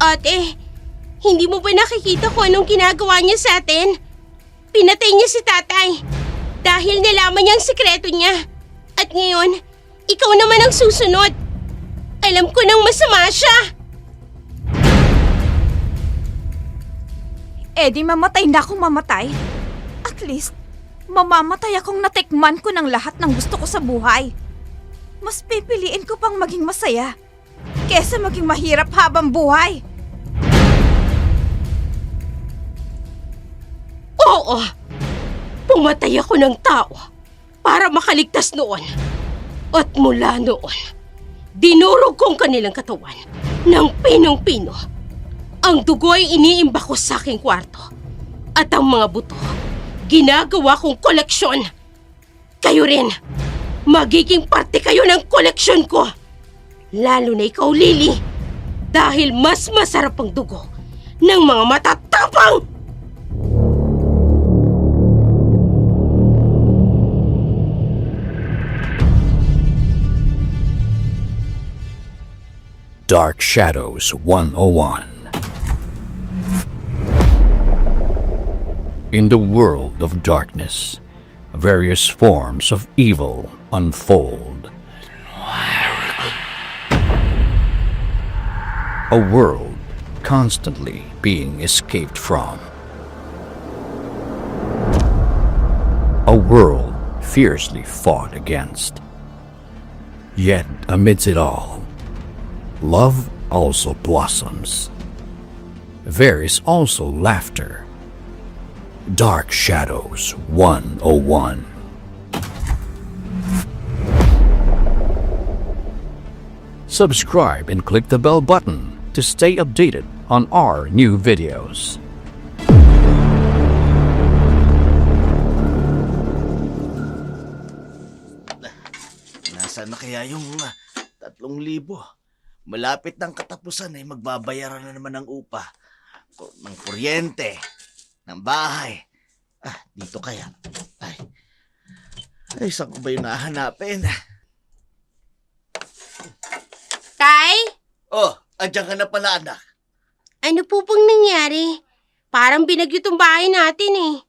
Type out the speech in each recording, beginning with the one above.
Ate, hindi mo ba nakikita kung anong ginagawa niya sa atin? Pinatay niya si tatay dahil nalaman niya ang sikreto niya. At ngayon, ikaw naman ang susunod. Alam ko nang masama siya. Di mamatay na akong mamatay. At least, mamamatay akong natikman ko ng lahat ng gusto ko sa buhay. Mas pipiliin ko pang maging masaya kesa maging mahirap habang buhay. Oo, pumatay ako ng tao para makaligtas noon. At mula noon, dinurog kong kanilang katawan ng pinong-pino. Ang dugo ay iniimba ko sa aking kwarto. At ang mga buto, ginagawa kong koleksyon. Kayo rin, magiging parte kayo ng koleksyon ko. Lalo na ikaw, Lily, dahil mas masarap ang dugo ng mga matatapang! Dark Shadows 101. In the world of darkness, various forms of evil unfold. A world constantly being escaped from. A world fiercely fought against. Yet amidst it all, love also blossoms. There is also laughter. Dark Shadows 101. Subscribe and click the bell button to stay updated on our new videos. Nasaan na kaya yung 3,000? Malapit ng katapusan ay magbabayaran na naman ng upa, ng kuryente, ng bahay. Dito kaya. Ay, saan ko ba yung nahanapin? Tay? Oh, andyan ka na pala, anak. Ano po bang nangyari? Parang binagyo tong bahay natin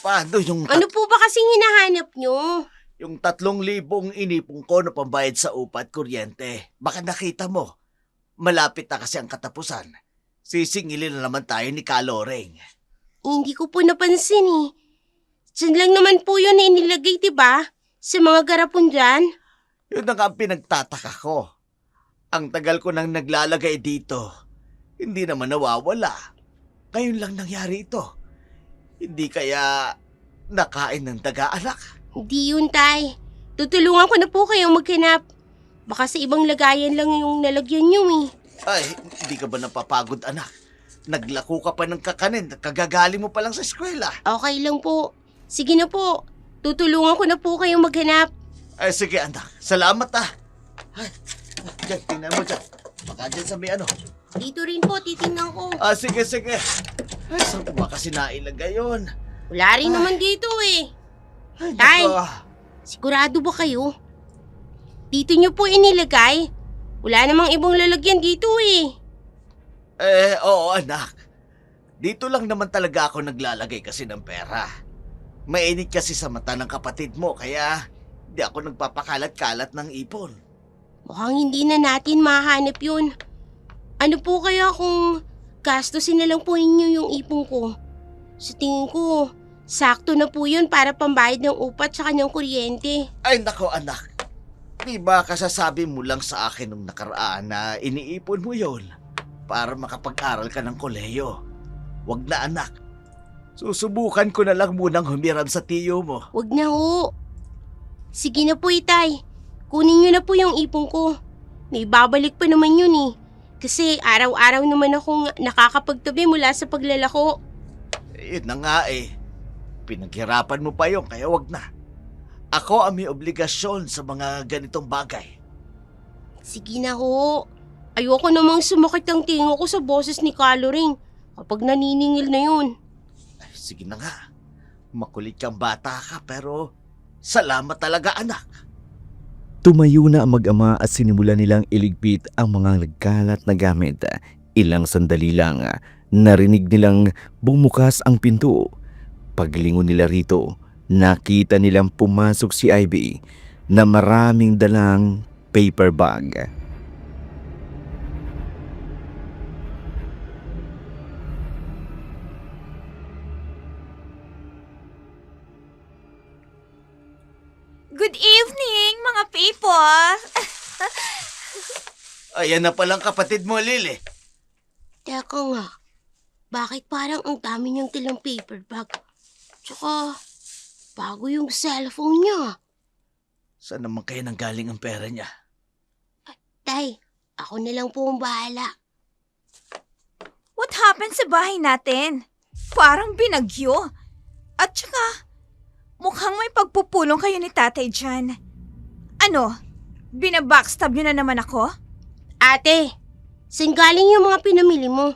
Paano yung... Ano po ba kasing hinahanap nyo? Yung 3,000 inipong ko na pambayad sa upa at kuryente. Baka nakita mo. Malapit na kasi ang katapusan. Sisingilin na naman tayo ni Kaloreng. Hindi ko po napansin Diyan lang naman po yun inilagay, diba? Sa mga garapon dyan. Yun na nga ang pinagtataka ko. Ang tagal ko nang naglalagay dito. Hindi naman nawawala. Ngayon lang nangyari ito. Hindi kaya nakain ng daga, anak? Hindi yun, Tay. Tutulungan ko na po kayong maghanap. Baka sa ibang lagayan lang yung nalagyan nyo Ay, hindi ka ba napapagod, anak? Naglako ka pa ng kakanin at kagagali mo pa lang sa eskwela. Okay lang po. Sige na po. Tutulungan ko na po kayong maghanap. Ay, sige, anak. Salamat, Ay, dyan, tingnan mo dyan. Baka dyan sa may ano. Dito rin po, titingnan ko. Sige. Ay, saan ko ba kasi nailagay yun? Wala rin naman dito Ay, Tay, nako. sigurado ba kayo? Dito nyo po inilagay? Wala namang ibang lalagyan dito Oo, anak. Dito lang naman talaga ako naglalagay kasi ng pera. Mainit kasi sa mata ng kapatid mo, kaya hindi ako nagpapakalat-kalat ng ipon. Mukhang hindi na natin mahanap yun. Ano po kaya kung gastusin na lang po ninyo yung ipon ko? Sa tingin ko, sakto na po yun para pambayad ng upa at saka ng kuryente. Ay, nako, anak. Di ba kasasabi mo lang sa akin nung nakaraan na iniipon mo yon para makapag-aral ka ng koleyo? Wag na, anak. Susubukan ko na lang munang humiram sa tiyo mo. Wag na ho. Sige na po, Itay. Kunin nyo na po yung ipon ko. May babalik pa naman yun Kasi araw-araw naman akong nakakapagtabi mula sa paglalako. Yun na nga Pinaghirapan mo pa yun, kaya wag na. Ako ang may obligasyon sa mga ganitong bagay. Sige na ho. Ayoko namang sumakit ang tingo ko sa boses ni Kaloreng kapag naniningil na yun. Ay, sige na nga. Makulit kang bata ka pero salamat talaga, anak. Tumayo na ang mag-ama at sinimulan nilang iligpit ang mga nagkalat na gamit. Ilang sandali lang, narinig nilang bumukas ang pinto. Paglingon nila rito, nakita nilang pumasok si Ivy na maraming dalang paper bag. Good evening, mga people! Ayan na palang kapatid mo, Lily. Teka nga, bakit parang ang dami niyang tilang paper bag? Tsaka, bago yung cellphone niya. Saan naman kaya nanggaling ang pera niya? Tay, ako na lang po ang bahala. What happened sa bahay natin? Parang binagyo. At saka, mukhang may pagpupulong kayo ni tatay dyan. Ano? Binabackstab niyo na naman ako? Ate, saan galing yung mga pinamili mo?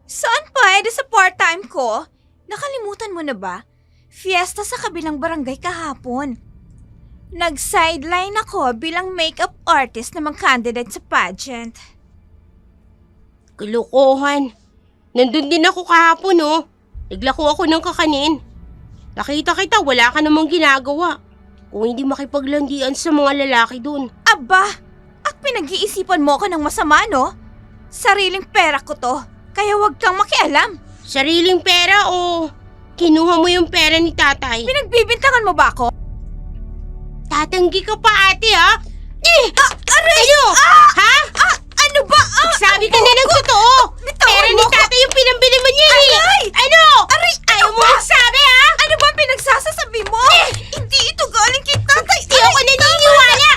Saan pa? Sa part-time ko? Nakalimutan mo na ba? Fiesta sa kabilang barangay kahapon. Nag-sideline ako bilang makeup artist na candidate sa pageant. Kalokohan. Nandun din ako kahapon, oh. Naglako ako ng kakanin. Nakita kita, wala ka namang ginagawa. Kung hindi makipaglandian sa mga lalaki dun. Aba! At pinag-iisipan mo ko ng masama, no? Sariling pera ko to, kaya wag kang makialam. Sariling pera o kinuha mo yung pera ni tatay? Pinagbibintangan mo ba ako? Tatanggi ka pa, ate, ha? Aray! Ano? Ha? Ano ba? Sabi ka na ng totoo! Bitawan Pera mo ni ko! tatay yung pinambili mo niya, eh! Aray! Ano? Aray! Ayaw mo magsabi, ha? Ano ba ang pinagsasasabi mo? Hindi ito galing kay tatay! Di ako naniniwala!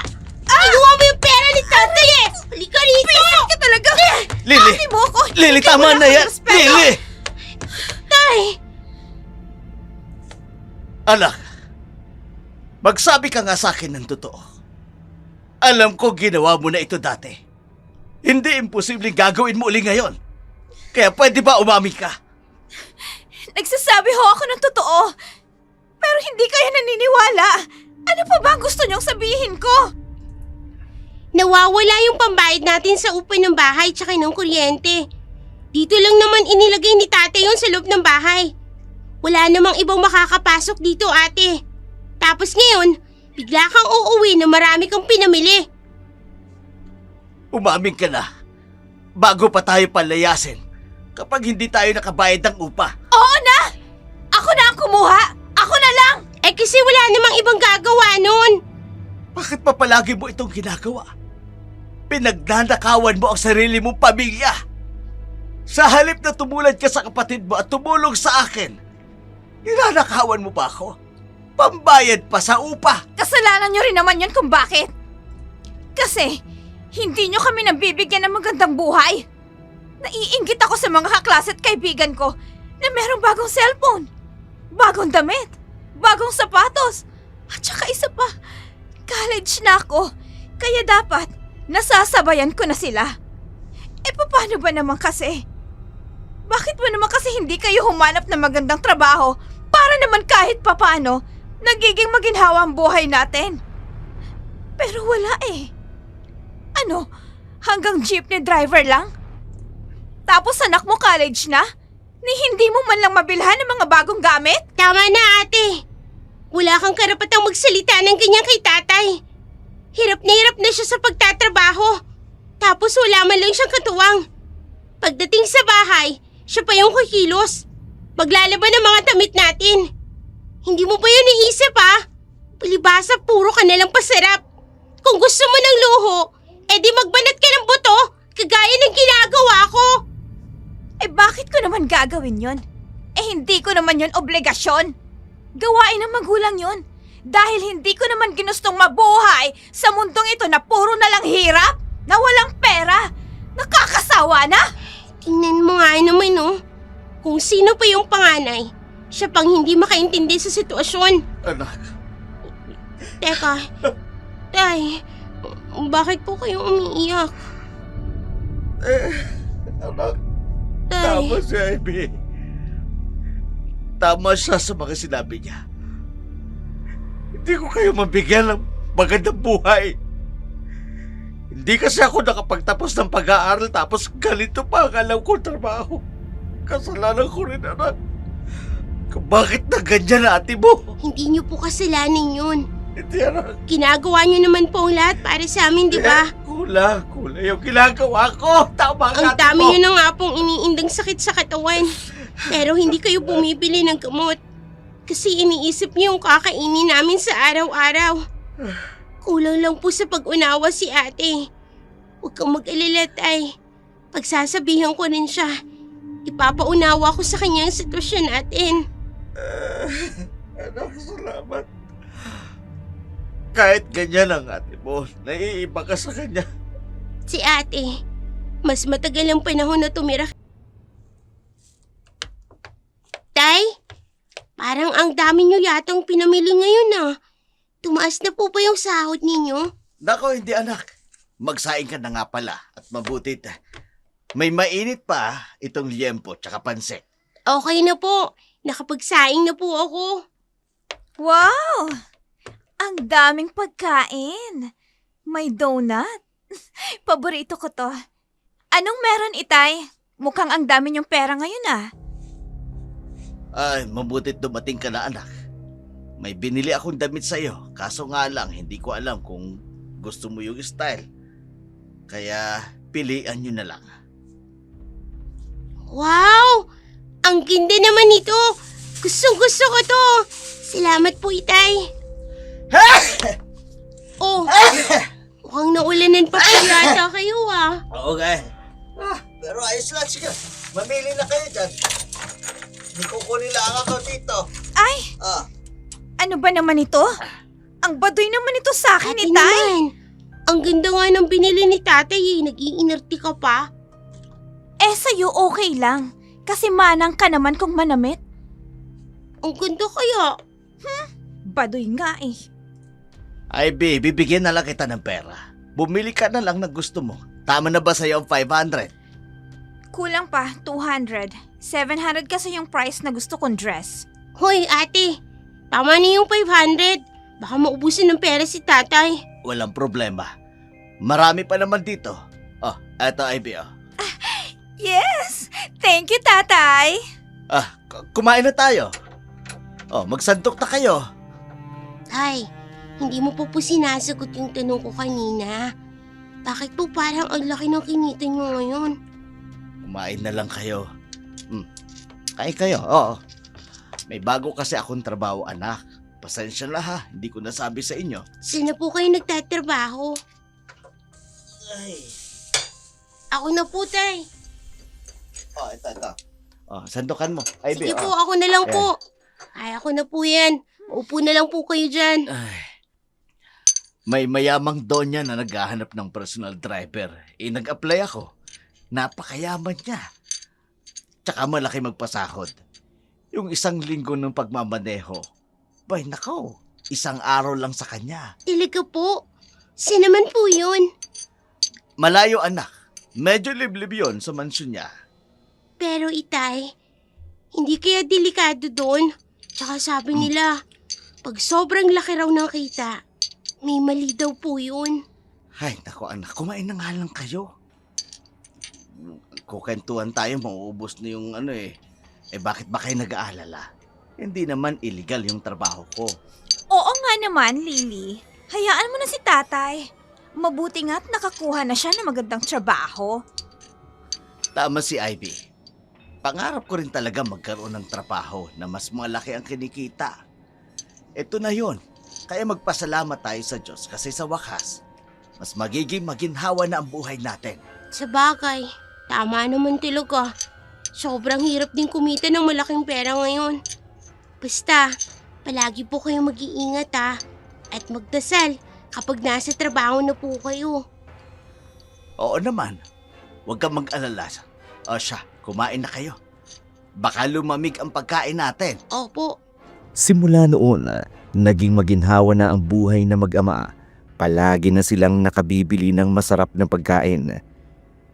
Kinuha mo yung pera ni tatay, eh! Halika rito! Pisit ka talaga! Lily! Ate mo ako! Lily, Bigyan mo tama na na ako ng yan! respeto. Lily! Tay! Anak, magsabi ka nga sa akin ng totoo. Alam ko ginawa mo na ito dati. Hindi imposibleng gagawin mo uli ngayon. Kaya pwede ba umami ka? Nagsasabi ho ako ng totoo. Pero hindi kayo naniniwala. Ano pa ba ang gusto niyong sabihin ko? Nawawala yung pambayad natin sa upa ng bahay tsaka ng kuryente. Dito lang naman inilagay ni tatay yun sa loob ng bahay. Wala namang ibang makakapasok dito, ate. Tapos ngayon, bigla kang uuwi na marami kang pinamili. Umaming ka na. Bago pa tayo palayasin. Kapag hindi tayo nakabayad ng upa. Oo na! Ako na ang kumuha! Ako na lang! Eh kasi wala namang ibang gagawa nun. Bakit pa palagi mo itong ginagawa? Pinagnanakawan mo ang sarili mong pamilya. Sa halip na tumulad ka sa kapatid mo at tumulong sa akin, ninanakawan mo ba ako? Pambayad pa sa upa. Kasalanan niyo rin naman yun kung bakit. Kasi, hindi niyo kami nabibigyan ng magandang buhay. Naiinggit ako sa mga kaklase at kaibigan ko na merong bagong cellphone, bagong damit, bagong sapatos, at saka isa pa, college na ako. Kaya dapat, nasasabayan ko na sila. Eh paano ba naman kasi? Bakit ba naman kasi hindi kayo humanap ng magandang trabaho para naman kahit papano nagiging maginhawa ang buhay natin? Pero wala eh. Ano? Hanggang jeepney driver lang? Tapos anak mo college na? Ni hindi mo man lang mabilhan ng mga bagong gamit? Tama na, ate. Wala kang karapatang magsalita ng ganyan kay tatay. Hirap na siya sa pagtatrabaho. Tapos wala man lang siyang katuwang. Pagdating sa bahay, siya pa yung kikilos. Maglalaban ng mga damit natin. Hindi mo ba yun naisip, ha? Palibasa, puro ka nalang pasarap. Kung gusto mo ng luho, edi magbanat ka ng buto, kagaya ng ginagawa ko. Eh bakit ko naman gagawin yon? Eh hindi ko naman yon obligasyon. Gawain ng magulang yon. Dahil hindi ko naman ginustong mabuhay sa mundong ito na puro na lang hirap, na walang pera. Nakakasawa na! Tingnan mo nga naman, oh. Kung sino pa yung panganay, siya pang hindi makaintindi sa sitwasyon. Anak, Teka, tay, bakit po kayo umiiyak? anak, Tay, tama si Ivy. Tama siya sa mga sinabi niya. Hindi ko kayo mabigyan ng magandang buhay. Hindi kasi ako nakapagtapos ng pag-aaral tapos ganito pa ang alam ko trabaho. Kasalanan ko rin, anak. Bakit na ganyan ate mo? Hindi niyo po kasalanan yun. Hindi, anak. Ginagawa niyo naman po ang lahat para sa amin, di ba? Kulang yung ginagawa ko. Tama Ang ate dami mo. niyo na nga pong iniindang sakit sa katawan. Pero hindi kayo bumibili ng gamot. Kasi iniisip niyo yung kakainin namin sa araw-araw. Kulang lang po sa pag-unawa si ate. Huwag kang mag-alala, tay. Pagsasabihan ko rin siya. Ipapaunawa ko sa kanya ang sitwasyon natin. Anak, salamat. Kahit ganyan ang ate mo, naiiba ka sa kanya. Si ate, mas matagal ang panahon na tumira. Tay, parang ang dami niyo yatang pinamili ngayon ah. Tumaas na po ba yung sahod ninyo? Nako, hindi anak. Magsaing ka na nga pala at mabutit. May mainit pa itong liempo tsaka pansit. Okay na po, nakapagsaing na po ako. Wow! Ang daming pagkain. May donut. Paborito ko to. Anong meron, Itay? Mukhang ang dami niyong pera ngayon ah. Ay, mabutit dumating ka na anak. May binili akong damit sa'yo, kaso nga lang hindi ko alam kung gusto mo yung style. Kaya pilian nyo na lang. Wow! Ang ganda naman nito. Gustong-gusto ko to. Salamat po, Itay. Oh, mukhang naulanan pa po yata kayo ah. Okay. Pero ayos lang, sige. Mamili na kayo dyan. Hindi ko kulilaan ako dito. Ay, Ah, ano ba naman ito? Ang baduy naman ito sa akin, Ate Itay. naman, ang ganda nga ng binili ni tatay eh. Nag-iinerti ka pa. Eh, sa'yo okay lang. Kasi manang ka naman kung manamit. Ang ganda kaya. Baduy nga eh. Ay, babe, bibigyan na lang kita ng pera. Bumili ka na lang ng gusto mo. Tama na ba sa'yo ang 500? Kulang pa, 200. 700 kasi yung price na gusto kong dress. Hoy, ate. Tama na yung 500. Baka maubusin ng pera si tatay. Walang problema. Marami pa naman dito. Oh, eto, Ivy, oh. Yes! Thank you, tatay! Kumain na tayo. Oh, magsantok na kayo. Tay, hindi mo po sinasagot yung tanong ko kanina. Bakit po parang ang laki ng kinita niyo ngayon? Kumain na lang kayo. Kain kayo, oo. May bago kasi akong trabaho, anak. Pasensya na ha, hindi ko nasabi sa inyo. Saan na po kayo nagtatrabaho? Ay. Ako na po, tay. Oh, ito. Oh, sandukan mo. Ivy, Sige po, oh. ako na lang po. Kaya ko na po yan. Upo na lang po kayo dyan. Ay. May mayamang donya na naghahanap ng personal driver. Nag-apply ako. Napakayaman niya. Tsaka malaki magpasahod. Yung 1 linggo ng pagmamaneho. Bay, nakaw. 1 araw lang sa kanya. Talaga po? Saan naman po yun? Malayo, anak. Medyo liblib yun sa mansyon niya. Pero itay, hindi kaya delikado doon. Tsaka sabi nila, pag sobrang laki raw ng kita, may mali daw po yun. Ay, nako anak. Kumain na nga lang kayo. Kukentuhan tayo, mauubos na yung ano eh. Bakit ba kayo nag-aalala? Hindi naman illegal yung trabaho ko. Oo nga naman, Lily. Hayaan mo na si tatay. Mabuti nga't nakakuha na siya ng magandang trabaho. Tama si Ivy. Pangarap ko rin talaga magkaroon ng trabaho na mas malaki ang kinikita. Ito na yon. Kaya magpasalamat tayo sa Diyos kasi sa wakas, mas magiging maginhawa na ang buhay natin. Sa bagay, tama naman talaga. Sobrang hirap din kumita ng malaking pera ngayon. Basta, palagi po kayong mag-iingat ha. At magdasal kapag nasa trabaho na po kayo. Oo naman. Huwag kang mag-alala. O siya, kumain na kayo. Baka lumamig ang pagkain natin. Opo. Simula noon, naging maginhawa na ang buhay na mag-ama. Palagi na silang nakabibili ng masarap na pagkain.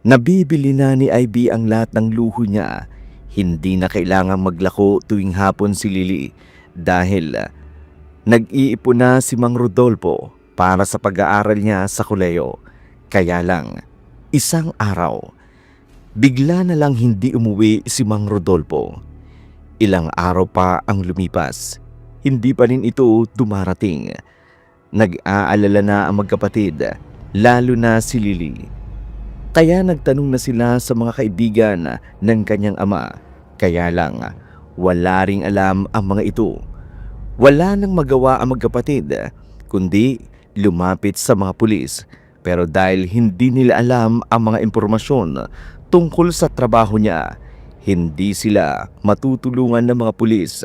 Nabibili na ni Ivy ang lahat ng luho niya. Hindi na kailangang maglako tuwing hapon si Lily dahil nag-iipon na si Mang Rodolfo para sa pag-aaral niya sa koleyo. Kaya lang, isang araw, bigla na lang hindi umuwi si Mang Rodolfo. Ilang araw pa ang lumipas, hindi pa rin ito dumarating. Nag-aalala na ang magkapatid, lalo na si Lily. Kaya nagtanong na sila sa mga kaibigan ng kanyang ama. Kaya lang, wala ring alam ang mga ito. Wala nang magawa ang magkapatid, kundi lumapit sa mga pulis. Pero dahil hindi nila alam ang mga impormasyon tungkol sa trabaho niya, hindi sila matutulungan ng mga pulis.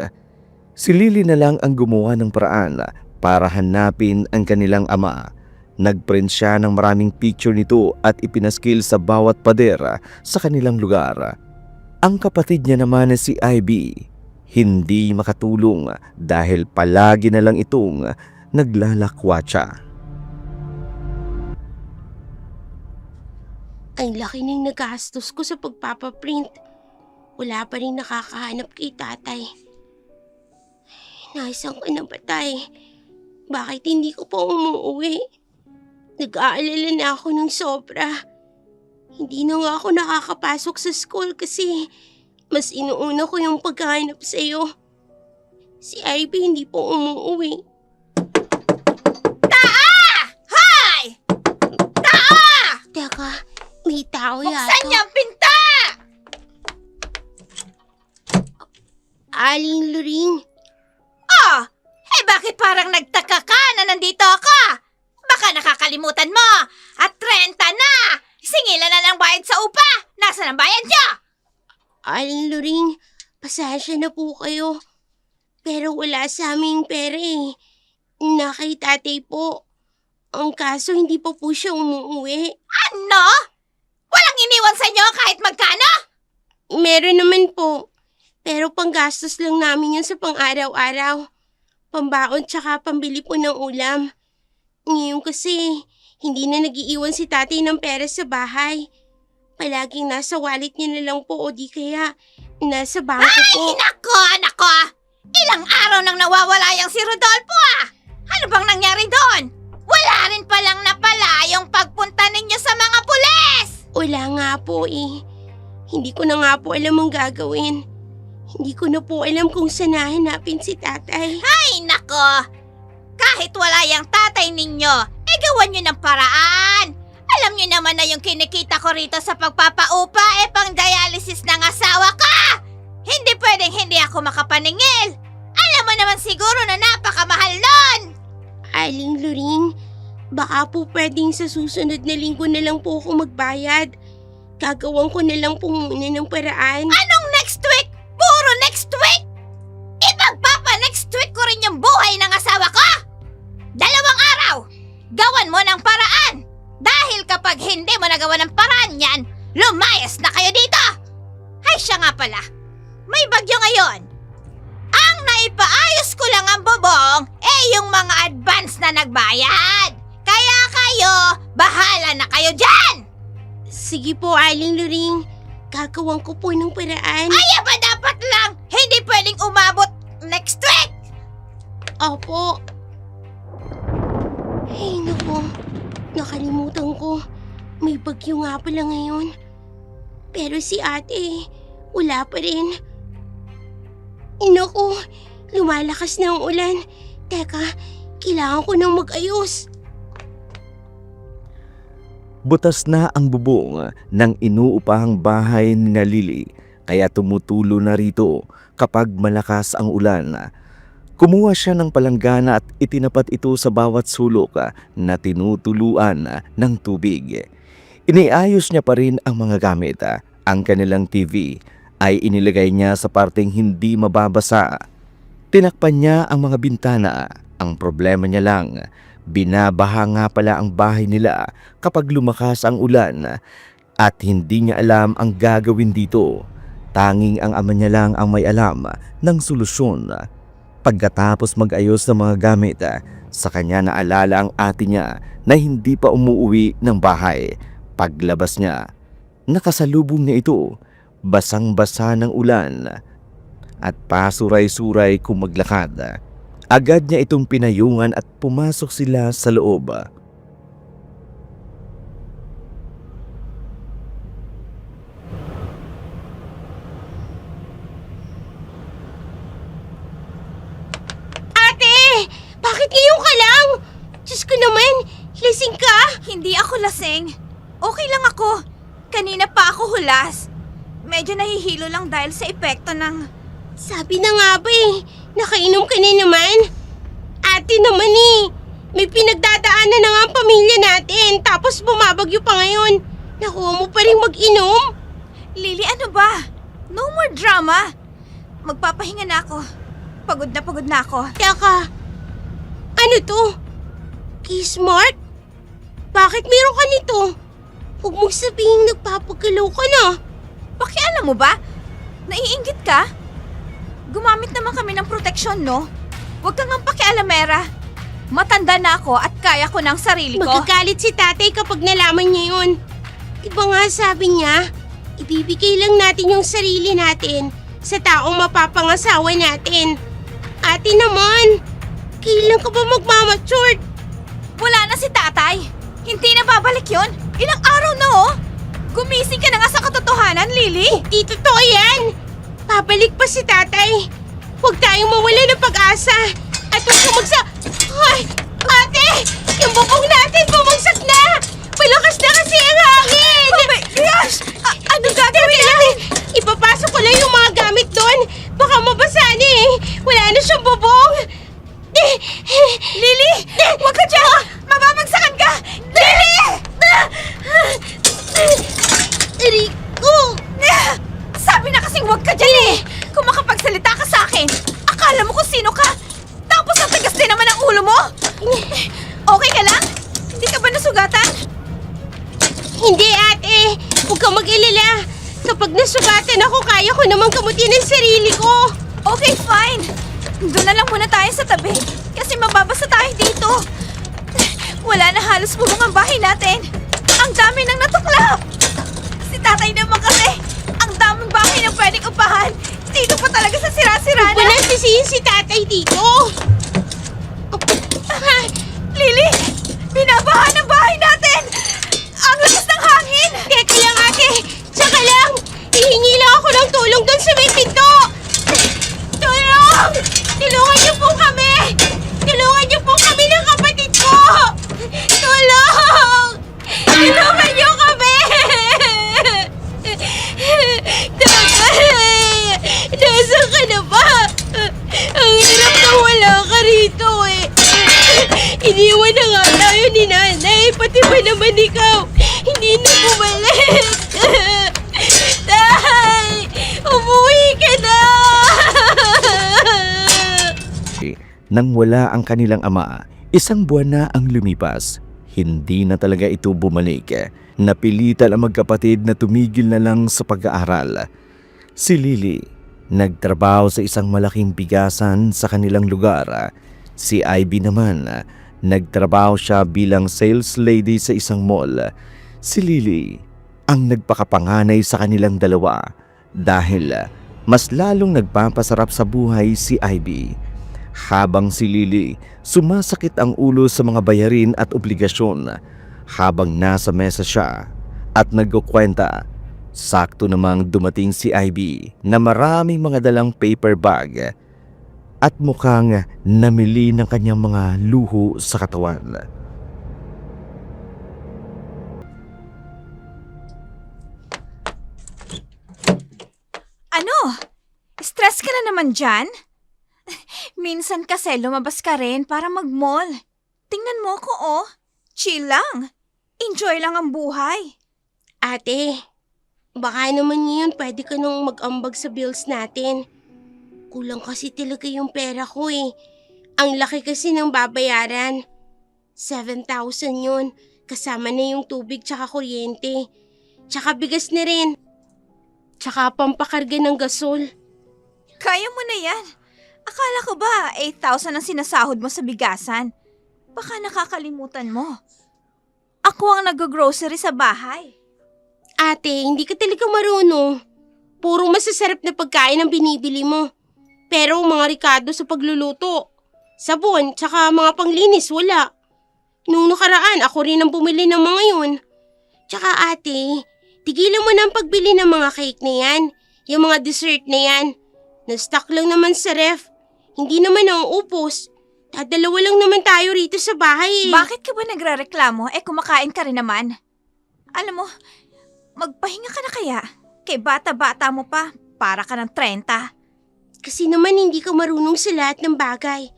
Si Lily na lang ang gumawa ng paraan para hanapin ang kanilang ama. Nagprint siya ng maraming picture nito at ipinaskil sa bawat pader sa kanilang lugar. Ang kapatid niya naman na si Ivy, hindi makatulong dahil palagi na lang itong naglalakwatsa. Ang laki ng nagastos ko sa pagpapaprint. Wala pa rin nakakahanap kay tatay. Nasaan ka na ba, tay? Bakit hindi ko pa umuwi? Nag-aalala na ako ng sobra. Hindi na nga ako nakakapasok sa school kasi mas inuuna ko yung paghahanap sa'yo. Si Ivy hindi po umuwi. Hoy! Teka, may tao yata. Buksan niyo ang pinto! Aling Luring, Oh! Bakit parang nagtaka ka na nandito ako? Baka nakakalimutan mo! At 30 na! Singilan na lang bayad sa upa! Nasaan ang bayad niyo? Aling Luring, pasensya na po kayo. Pero wala sa aming pera eh. Na kay tatay po. Ang kaso hindi pa po siya umuwi. Ano? Walang iniwan sa inyo kahit magkano? Meron naman po. Pero panggastos lang namin yun sa pang-araw-araw. Pambaon tsaka pambili po ng ulam. Ngayon kasi, hindi na nagiiwan si tatay ng pera sa bahay. Palaging nasa wallet niya na lang po o di kaya nasa bangko po. Ay, nako! Ilang araw nang nawawala yung si Rodolfo Ano bang nangyari doon? Wala rin palang napala yung pagpunta ninyo sa mga pulis! Wala nga po eh. Hindi ko na nga po alam ang gagawin. Hindi ko na po alam kung saan hahanapin si tatay. Ay, nako! Kahit wala yung tatay ninyo, gawan nyo ng paraan. Alam nyo naman na yung kinikita ko rito sa pagpapaupa pang dialysis ng asawa ko! Hindi pwedeng hindi ako makapaningil! Alam mo naman siguro na napakamahal nun! Aling Luring, baka po pwedeng sa susunod na linggo na lang po ako magbayad. Gagawan ko na lang po muna ng paraan. Anong next week? Puro next week? Ipagpapa-next week ko rin yung buhay ng asawa ko! 2 araw! Gawan mo ng paraan! Dahil kapag hindi mo nagawa ng paraan yan, lumayas na kayo dito! Ay siya nga pala, may bagyo ngayon. Ang naipaayos ko lang ang bubong, yung mga advance na nagbayad. Kaya kayo, bahala na kayo dyan! Sige po, Aling Luring. Gagawan ko po ng paraan. Ay, ba dapat lang? Hindi pwedeng umabot next week! Opo. Ay, naku. Nakalimutan ko. May bagyo nga pala ngayon. Pero si ate, wala pa rin. Naku, lumalakas na ang ulan. Teka, kailangan ko nang mag-ayos. Butas na ang bubong ng inuupahang bahay ni Lily, kaya tumutulo na rito kapag malakas ang ulan. Kumuha siya ng palanggana at itinapat ito sa bawat sulok na tinutuluan ng tubig. Iniayos niya pa rin ang mga gamit. Ang kanilang TV ay inilagay niya sa parteng hindi mababasa. Tinakpan niya ang mga bintana. Ang problema niya lang, binabaha nga pala ang bahay nila kapag lumakas ang ulan at hindi niya alam ang gagawin dito. Tanging ang ama niya lang ang may alam ng solusyon. Pagkatapos mag-ayos ng mga gamit, sa kanya naalala ang ate niya na hindi pa umuwi ng bahay. Paglabas niya, nakasalubong niya ito, basang-basa ng ulan at pasuray-suray kung maglakad. Agad niya itong pinayungan at pumasok sila sa loob. Bakit ngayon ka lang? Diyos ko naman, lasing ka? Hindi ako lasing. Okay lang ako. Kanina pa ako hulas. Medyo nahihilo lang dahil sa epekto ng... Sabi na nga ba nakainom ka na naman? Ate naman may pinagdadaanan na nga ang pamilya natin tapos bumabagyo pa ngayon. Nakuha mo pa rin mag-inom? Lily, ano ba? No more drama. Magpapahinga na ako. Pagod na ako. Teka, ano to? Kiss mark? Bakit meron ka nito? Huwag mong sabihin nagpapagalaw ka na. Pakialam mo ba? Naiinggit ka? Gumamit naman kami ng proteksyon, no? Huwag kang ang pakialamera. Matanda na ako at kaya ko ng sarili ko. Magagalit si tatay kapag nalaman niya yun. Iba nga sabi niya, ibibigay lang natin yung sarili natin sa taong mapapangasawa natin. Ate naman, kailan ka ba magmamature? Wala na si tatay. Hindi na babalik yun. Ilang araw na, oh. Gumising ka na nga sa katotohanan, Lily. Di totoo yan. Babalik pa si tatay. Huwag tayong mawala ng pag-asa. At huwag kang Ay! Ate! Yung bubong natin bumagsak na! Malakas na kasi ang hangin! Oh my gosh! Anong gagawin natin? Ipapasok ko lang yung mga gamit doon. Baka mabasa na Wala na siyang bubong. Lily! Huwag ka dyan! Mababagsakan ka! Lily! Rico! Sabi na kasing huwag ka dyan eh! Kung makapagsalita ka sa akin, akala mo kung sino ka? Tapos ang tigas din naman ang ulo mo? Okay ka lang? Hindi ka ba nasugatan? Hindi, ate. Huwag kang mag-ilala. Kapag nasugatan ako, kaya ko namang kamutin ang sarili ko. Okay, fine. Doon na lang muna tayo sa tabi. Kasi mababasa tayo dito. Wala na halos bubong ang bahay natin. Ang dami nang natuklap. Si tatay naman kasi, ang daming bahay na pwedeng upahan. Dito pa talaga sa sira-sira na. Wala sisihin si tatay dito. Lily! Binabaha ng bahay natin! Ang lakas ng hangin! Teka lang, ate. Tsaka lang. Hihingi lang ako ng tulong doon sa may pinto. Tulong! Tulungan niyo po kami! Tulungan niyo po kami ng kapatid ko! Tulong! Tulungan niyo kami! Tatay! Nasaan ka na ba? Ang hirap na wala ka rito Iniwan na nga tayo ni nanay, pati ba naman ikaw? Hindi na bumalik! Tay! Umuwi ka na! Nang wala ang kanilang ama, 1 buwan na ang lumipas. Hindi na talaga ito bumalik. Napilitan ang magkapatid na tumigil na lang sa pag-aaral. Si Lily, nagtrabaho sa isang malaking bigasan sa kanilang lugar. Si Ivy naman, nagtrabaho siya bilang sales lady sa isang mall. Si Lily ang nagpakapanganay sa kanilang dalawa dahil mas lalong nagpapasarap sa buhay si Ivy. Habang si Lily sumasakit ang ulo sa mga bayarin at obligasyon, habang nasa mesa siya at nagkukwenta, sakto namang dumating si Ivy na maraming mga dalang paper bag at mukhang namili ng kanyang mga luho sa katawan. Ano? Stress ka na naman dyan? Minsan kasi lumabas ka rin para mag-mall. Tingnan mo ko, oh. Chill lang. Enjoy lang ang buhay. Ate, baka naman ngayon pwede ka nang mag-ambag sa bills natin. Kulang kasi talaga yung pera ko Ang laki kasi ng babayaran. 7,000 yun. Kasama na yung tubig tsaka kuryente. Tsaka bigas na rin. Tsaka pampakarga ng gasol. Kaya mo na yan. Akala ko ba 8,000 ang sinasahod mo sa bigasan? Baka nakakalimutan mo. Ako ang nag-grocery sa bahay. Ate, hindi ka talaga marunong. Puro masasarap na pagkain ang binibili mo. Pero mga rikado sa pagluluto, sabon, tsaka mga panglinis, wala. Nung nakaraan, ako rin ang bumili ng mga yun. Tsaka ate, tigilan mo na ang pagbili ng mga cake na yan. Yung mga dessert na yan. Na-stock lang naman sa ref. Hindi naman nauupos. Dadalawa lang naman tayo rito sa bahay eh. Bakit ka ba nagrereklamo? Kumakain ka rin naman. Alam mo, magpahinga ka na kaya. Kay bata-bata mo pa, para ka ng 30. Kasi naman hindi ka marunong sa lahat ng bagay.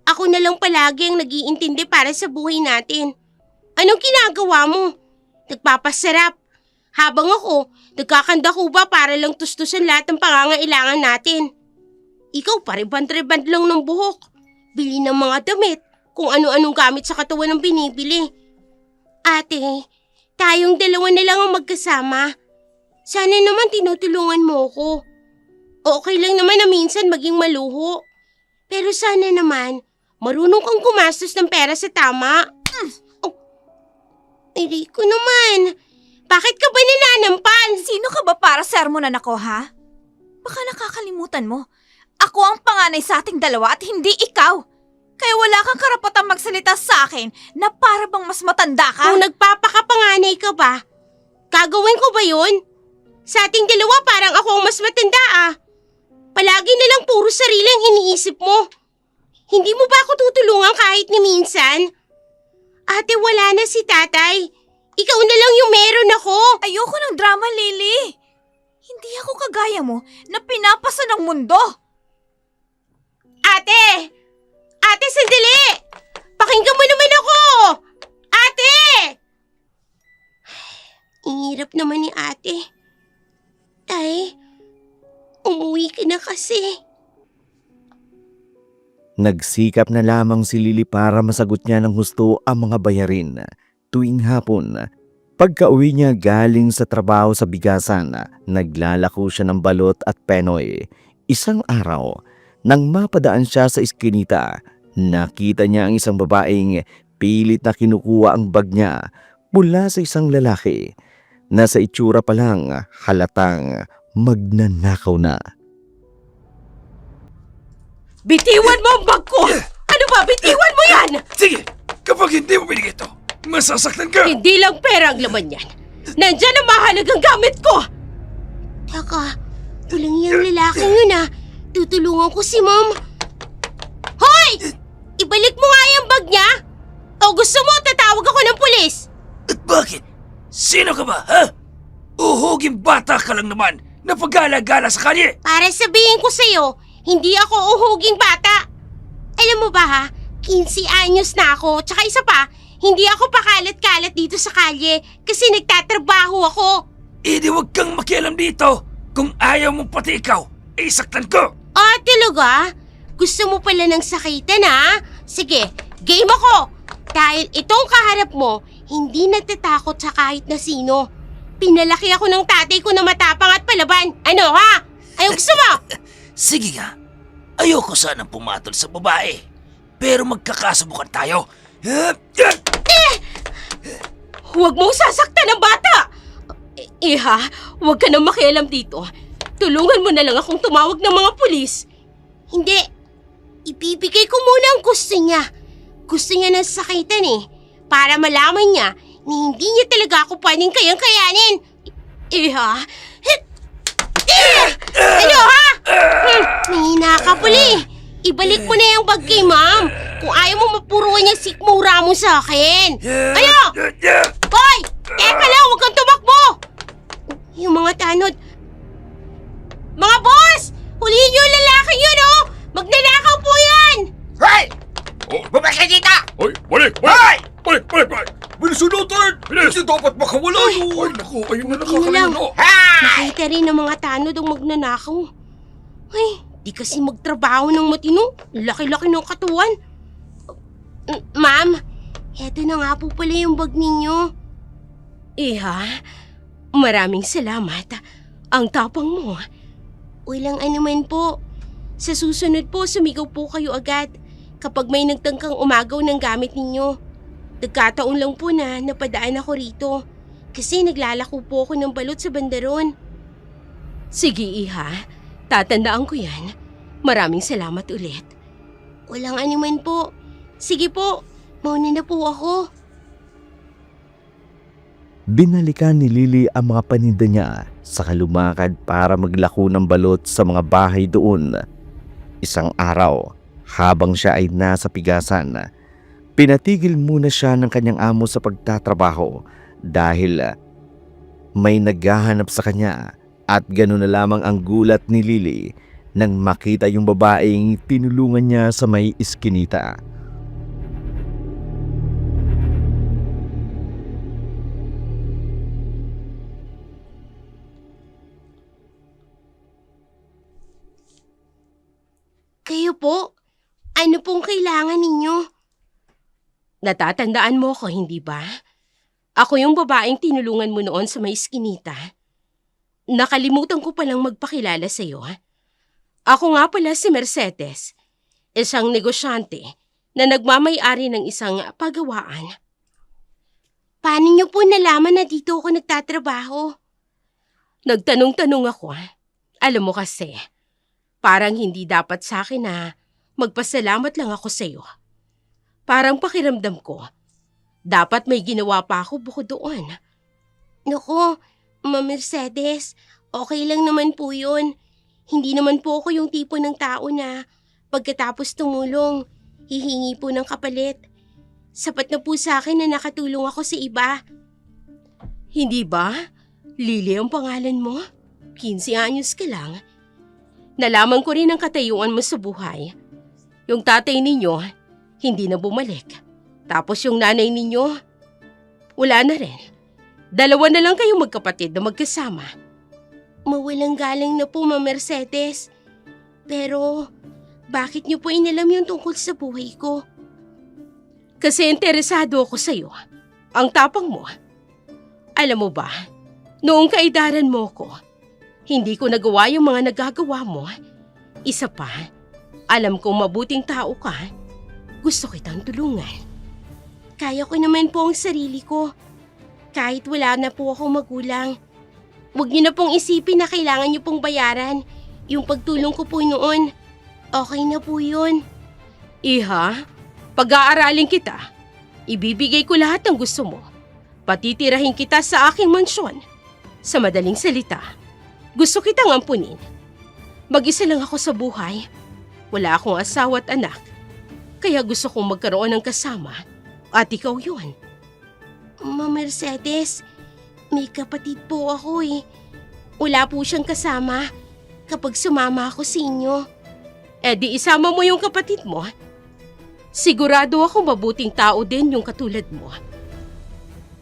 Ako na lang palagi ang nag-iintindi para sa buhay natin. Anong ginagawa mo? Nagpapasarap. Habang ako, nagkakandakuba para lang tustusan lahat ng pangangailangan natin. Ikaw pariban-riban lang ng buhok. Bili ng mga damit, kung ano-anong gamit sa katawan ng binibili. Ate, tayong dalawa na lang ang magkasama. Sana naman tinutulungan mo ko. Okay lang naman na minsan maging maluho. Pero sana naman, marunong kang gumastos ng pera sa tama. Oh, Rico naman, bakit ka ba nananampal? Sino ka ba para sermonan ako, ha? Baka nakakalimutan mo. Ako ang panganay sa ating dalawa at hindi ikaw. Kaya wala kang karapatang magsalita sa akin na para bang mas matanda ka. Kung nagpapakapanganay ka ba, gagawin ko ba yun? Sa ating dalawa parang ako ang mas matanda ah. Palagi na lang puro sarili ang iniisip mo. Hindi mo ba ako tutulungan kahit ni minsan? Ate, wala na si tatay. Ikaw na lang yung meron ako. Ayoko ng drama, Lily. Hindi ako kagaya mo na pinapasa ng mundo. Ate! Ate, sandali! Pakinggan mo naman ako! Ate! Ingirap naman ni ate. Tay, umuwi ka na kasi. Nagsikap na lamang si Lily para masagot niya ng husto ang mga bayarin. Tuwing hapon, pagka-uwi niya galing sa trabaho sa bigasan, naglalako siya ng balot at penoy. Isang araw, nang mapadaan siya sa iskinita, nakita niya ang isang babaeng pilit na kinukuha ang bag niya mula sa isang lalaki. Nasa itsura pa lang halatang magnanakaw na. Bitiwan mo ang bag ko! Ano ba? Bitiwan mo yan! Sige! Kapag hindi mo binigay ito, masasaktan ka! Hindi lang pera ang laman yan. Nandyan ang mahalagang gamit ko! Taka, walang yung lalaking yun ah. Tutulungan ko si Mom. Hoy! Ibalik mo nga yung bag niya! O gusto mo tatawag ako ng pulis? At bakit? Sino ka ba, ha? Uhuging bata ka lang naman na pag-alagala sa kalye! Para sabihin ko sa'yo, hindi ako uhuging bata. Alam mo ba ha, 15 anyos na ako, tsaka isa pa, hindi ako pakalat-kalat dito sa kalye kasi nagtatrabaho ako. Eh di wag kang makialam dito. Kung ayaw mo pati ikaw, isaktan ko! Ah, talaga? Gusto mo pala ng sakitan ha? Sige, game ako. Dahil itong kaharap mo, hindi natatakot sa kahit na sino. Pinalaki ako ng tatay ko na matapang at palaban. Ano ha? Ayaw gusto mo? Sige nga, ayoko sanang pumatol sa babae. Pero magkakasubukan tayo. Huwag mong sasaktan ng bata! Iha, huwag ka nang makialam dito. Tulungan mo na lang akong tumawag ng mga pulis. Hindi. Ibibigay ko muna ang gusto niya. Gusto niya ng sakitan eh. Para malaman niya na hindi niya talaga ako pwedeng kayang-kayanin. Iha. Ano ha? Mahina ka pala eh. Ibalik mo na yung bag kay Ma'am. Kung ayaw mo mapuruan yung sikmura mo sa akin. Ano? Hoy! Teka lang, huwag kang tumakbo! Yung mga tanod. Mga boss! Huliin niyo yung lalaki yun, oh! Magnanakaw po yan! Hoy! Bumalik ka dito! Hoy, balik! Hoy! Balik! Bilisunutan! Bilis! Hindi dapat makawala yun! Ay, naku, ayun na Buti na lang. nakakalino. Hay! Nakita rin ng mga tanod ang magnanakaw. Ay, di kasi magtrabaho ng matino. Laki-laki ng katawan. Ma'am, eto na nga po pala yung bag ninyo. Iha, maraming salamat. Ang tapang mo. Walang anuman po. Sa susunod po, sumigaw po kayo agad kapag may nagtangkang umagaw ng gamit ninyo. Nagkataon lang po na napadaan ako rito kasi naglalako po ako ng balot sa bandaron. Sige, Iha. Tatandaan ko yan. Maraming salamat ulit. Walang anuman po. Sige po, mauna na po ako. Binalikan ni Lily ang mga paninda niya saka lumakad para maglako ng balot sa mga bahay doon. Isang araw, Habang siya ay nasa pigasan, pinatigil muna siya ng kanyang amo sa pagtatrabaho dahil may naghahanap sa kanya at gano'n na lamang ang gulat ni Lily nang makita yung babaeng tinulungan niya sa may iskinita. Kayo po? Ano pong kailangan ninyo? Natatandaan mo ko, hindi ba? Ako yung babaeng tinulungan mo noon sa may iskinita. Nakalimutan ko palang magpakilala sa iyo. Ako nga pala si Mercedes, isang negosyante na nagmamay-ari ng isang pagawaan. Paano niyo po nalaman na dito ako nagtatrabaho? Nagtanong-tanong ako. Alam mo kasi, parang hindi dapat sa akin na magpasalamat lang ako sa iyo. Parang pakiramdam ko, dapat may ginawa pa ako bukod doon. Naku, Ma Mercedes, okay lang naman po yun. Hindi naman po ako yung tipo ng tao na pagkatapos tumulong, hihingi po ng kapalit. Sapat na po sa akin na nakatulong ako sa iba. Hindi ba? Lily ang pangalan mo? 15 anyos ka lang. Nalaman ko rin ang katayuan mo sa buhay. Yung tatay ninyo, hindi na bumalik. Tapos yung nanay ninyo, wala na rin. 2 na lang kayong magkapatid na magkasama. Mawalang galang na po, Ma Mercedes. Pero, bakit niyo po inalam yung tungkol sa buhay ko? Kasi interesado ako sa'yo. Ang tapang mo. Alam mo ba, noong kaedaran mo ko, hindi ko nagawa yung mga nagagawa mo. Isa pa, alam kong mabuting tao ka. Gusto kitang tulungan. Kaya ko naman po ang sarili ko. Kahit wala na po akong magulang. Huwag niyo na pong isipin na kailangan niyo pong bayaran yung pagtulong ko po noon. Okay na po yun. Iha, pag-aaralin kita. Ibibigay ko lahat ng gusto mo. Patitirahin kita sa aking mansyon. Sa madaling salita, gusto kitang ampunin. Mag-isa lang ako sa buhay. Wala akong asawa at anak. Kaya gusto kong magkaroon ng kasama. At ikaw yun. Ma Mercedes, may kapatid po ako eh. Wala po siyang kasama kapag sumama ako sa inyo. Eh di isama mo yung kapatid mo. Sigurado ako mabuting tao din yung katulad mo.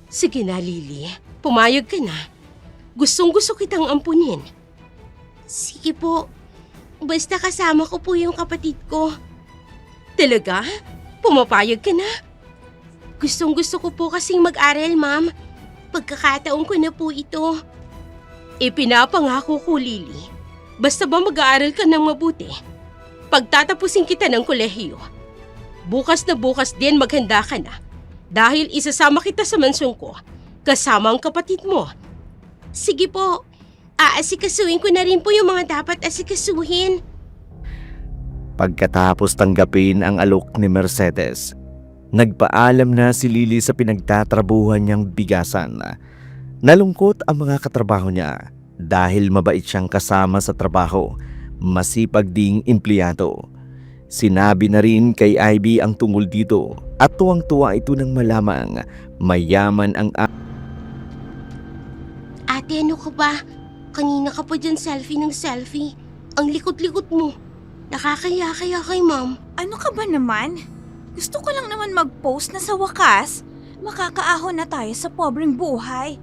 Sige na, Lily. Pumayag ka na. Gustong-gusto kitang ampunin. Sige po. Basta kasama ko po yung kapatid ko. Talaga? Pumapayag ka na? Gustong-gusto ko po kasing mag-aral, ma'am. Pagkakataon ko na po ito. Ipinapangako ko, Lily. Basta ba mag-aaral ka ng mabuti? Pagtatapusin kita ng kolehiyo. Bukas na bukas din maghanda ka na. Dahil isasama kita sa mansyon ko, kasama ang kapatid mo. Sige po. Aasikasuhin ko na rin po yung mga dapat asikasuhin. Pagkatapos tanggapin ang alok ni Mercedes, nagpaalam na si Lily sa pinagtatrabuhan niyang bigasan. Nalungkot ang mga katrabaho niya dahil mabait siyang kasama sa trabaho, masipag ding empleyado. Sinabi na rin kay Ivy ang tungkol dito at tuwang-tuwa ito nang malamang mayaman ang Ate, ano ka ba? Kanina ka pa dyan selfie ng selfie. Ang likot-likot mo. Nakakaya-kaya kay ma'am. Ano ka ba naman? Gusto ko lang naman mag-post na sa wakas. Makakaahon na tayo sa pobreng buhay.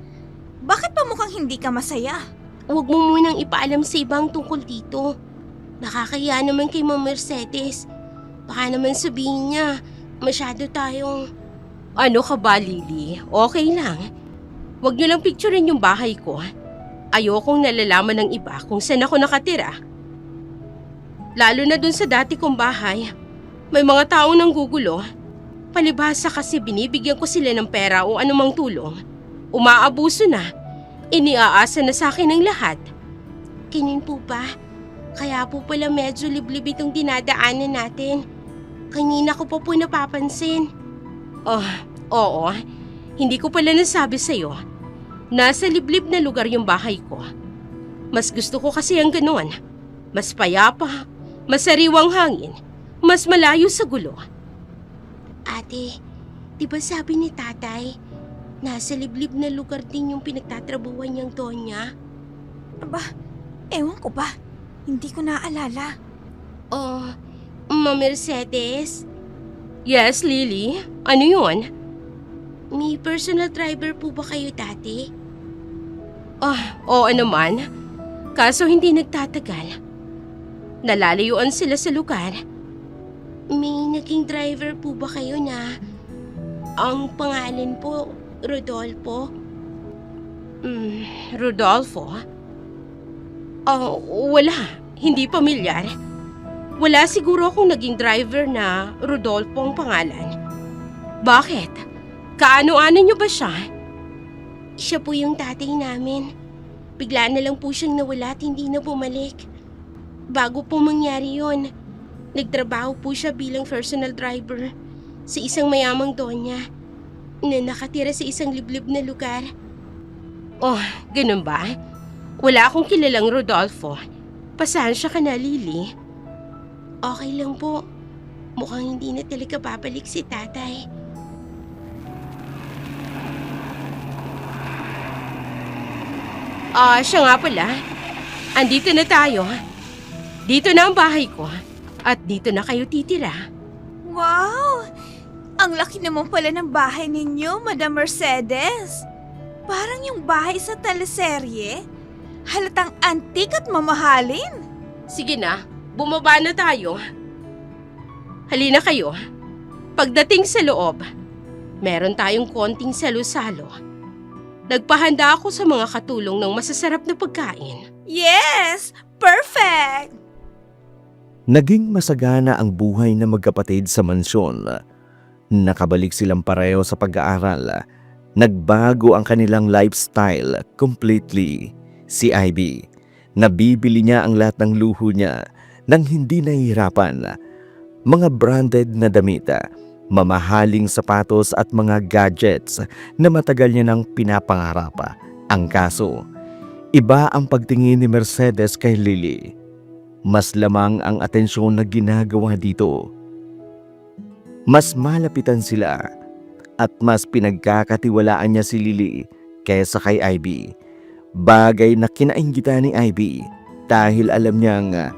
Bakit pa mukhang hindi ka masaya? Huwag mo munang ipaalam sa ibang tungkol dito. Nakakaya naman kay Ma'am Mercedes. Baka naman sabihin niya, masyado tayong... Ano ka ba, Lily? Okay lang. Huwag niyo lang picturein yung bahay ko. Ayokong nalalaman ng iba kung saan ako nakatira. Lalo na dun sa dati kong bahay. May mga taong nanggugulo. Palibhasa kasi binibigyan ko sila ng pera o anumang tulong. Umaabuso na. Iniaasa na sa akin ang lahat. Ganun po ba? Kaya po pala medyo liblib itong dinadaanan natin. Kanina ko pa po napapansin. Oh, oo. Hindi ko pala nasabi sa'yo. Nasa liblib na lugar yung bahay ko. Mas gusto ko kasi ang ganoon. Mas payapa, mas sariwang hangin, Mas malayo sa gulo. Ate, di ba sabi ni tatay, nasa liblib na lugar din yung pinagtatrabuhan niyang Donya? Aba, ewan ko ba? Hindi ko naalala. Oh, Ma Mercedes, Yes, Lily? Ano yun? may personal driver po ba kayo dati? Oo naman. Kaso hindi nagtatagal. Nalalayuan sila sa lugar. May naging driver po ba kayo na ang pangalan po, Rodolfo? Rodolfo? Wala. Hindi pamilyar. Wala siguro akong naging driver na Rodolfo ang pangalan. Bakit? Kaano-ano niyo ba siya? Siya po yung tatay namin. Bigla na lang po siyang nawala at hindi na bumalik. Bago po mangyari yon, nagtrabaho po siya bilang personal driver sa isang mayamang Donya na nakatira sa isang liblib na lugar. Ganun ba? Wala akong kilalang Rodolfo. Pasensya ka na, Lily. Okay lang po. Mukhang hindi na talaga babalik si tatay. Siya nga pala. Andito na tayo. Dito na ang bahay ko. At dito na kayo titira. Wow! Ang laki naman pala ng bahay ninyo, Madam Mercedes. Parang yung bahay sa teleserye. Halatang antik at mamahalin. Sige na, bumaba na tayo. Halina kayo. Pagdating sa loob, meron tayong konting salo-salo. Nagpahanda ako sa mga katulong ng masasarap na pagkain. Yes! Perfect! Naging masagana ang buhay ng magkapatid sa mansyon. Nakabalik silang pareho sa pag-aaral. Nagbago ang kanilang lifestyle completely. Si Ivy, nabibili niya ang lahat ng luho niya nang hindi nahihirapan. Mga branded na damit, mamahaling sapatos at mga gadgets na matagal niya nang pinapangarap. Ang kaso, iba ang pagtingin ni Mercedes kay Lily. Mas lamang ang atensyon na ginagawa dito. Mas malapitan sila at mas pinagkakatiwalaan niya si Lily kaysa kay Ivy. Bagay na kinainggitan ni Ivy dahil alam niyang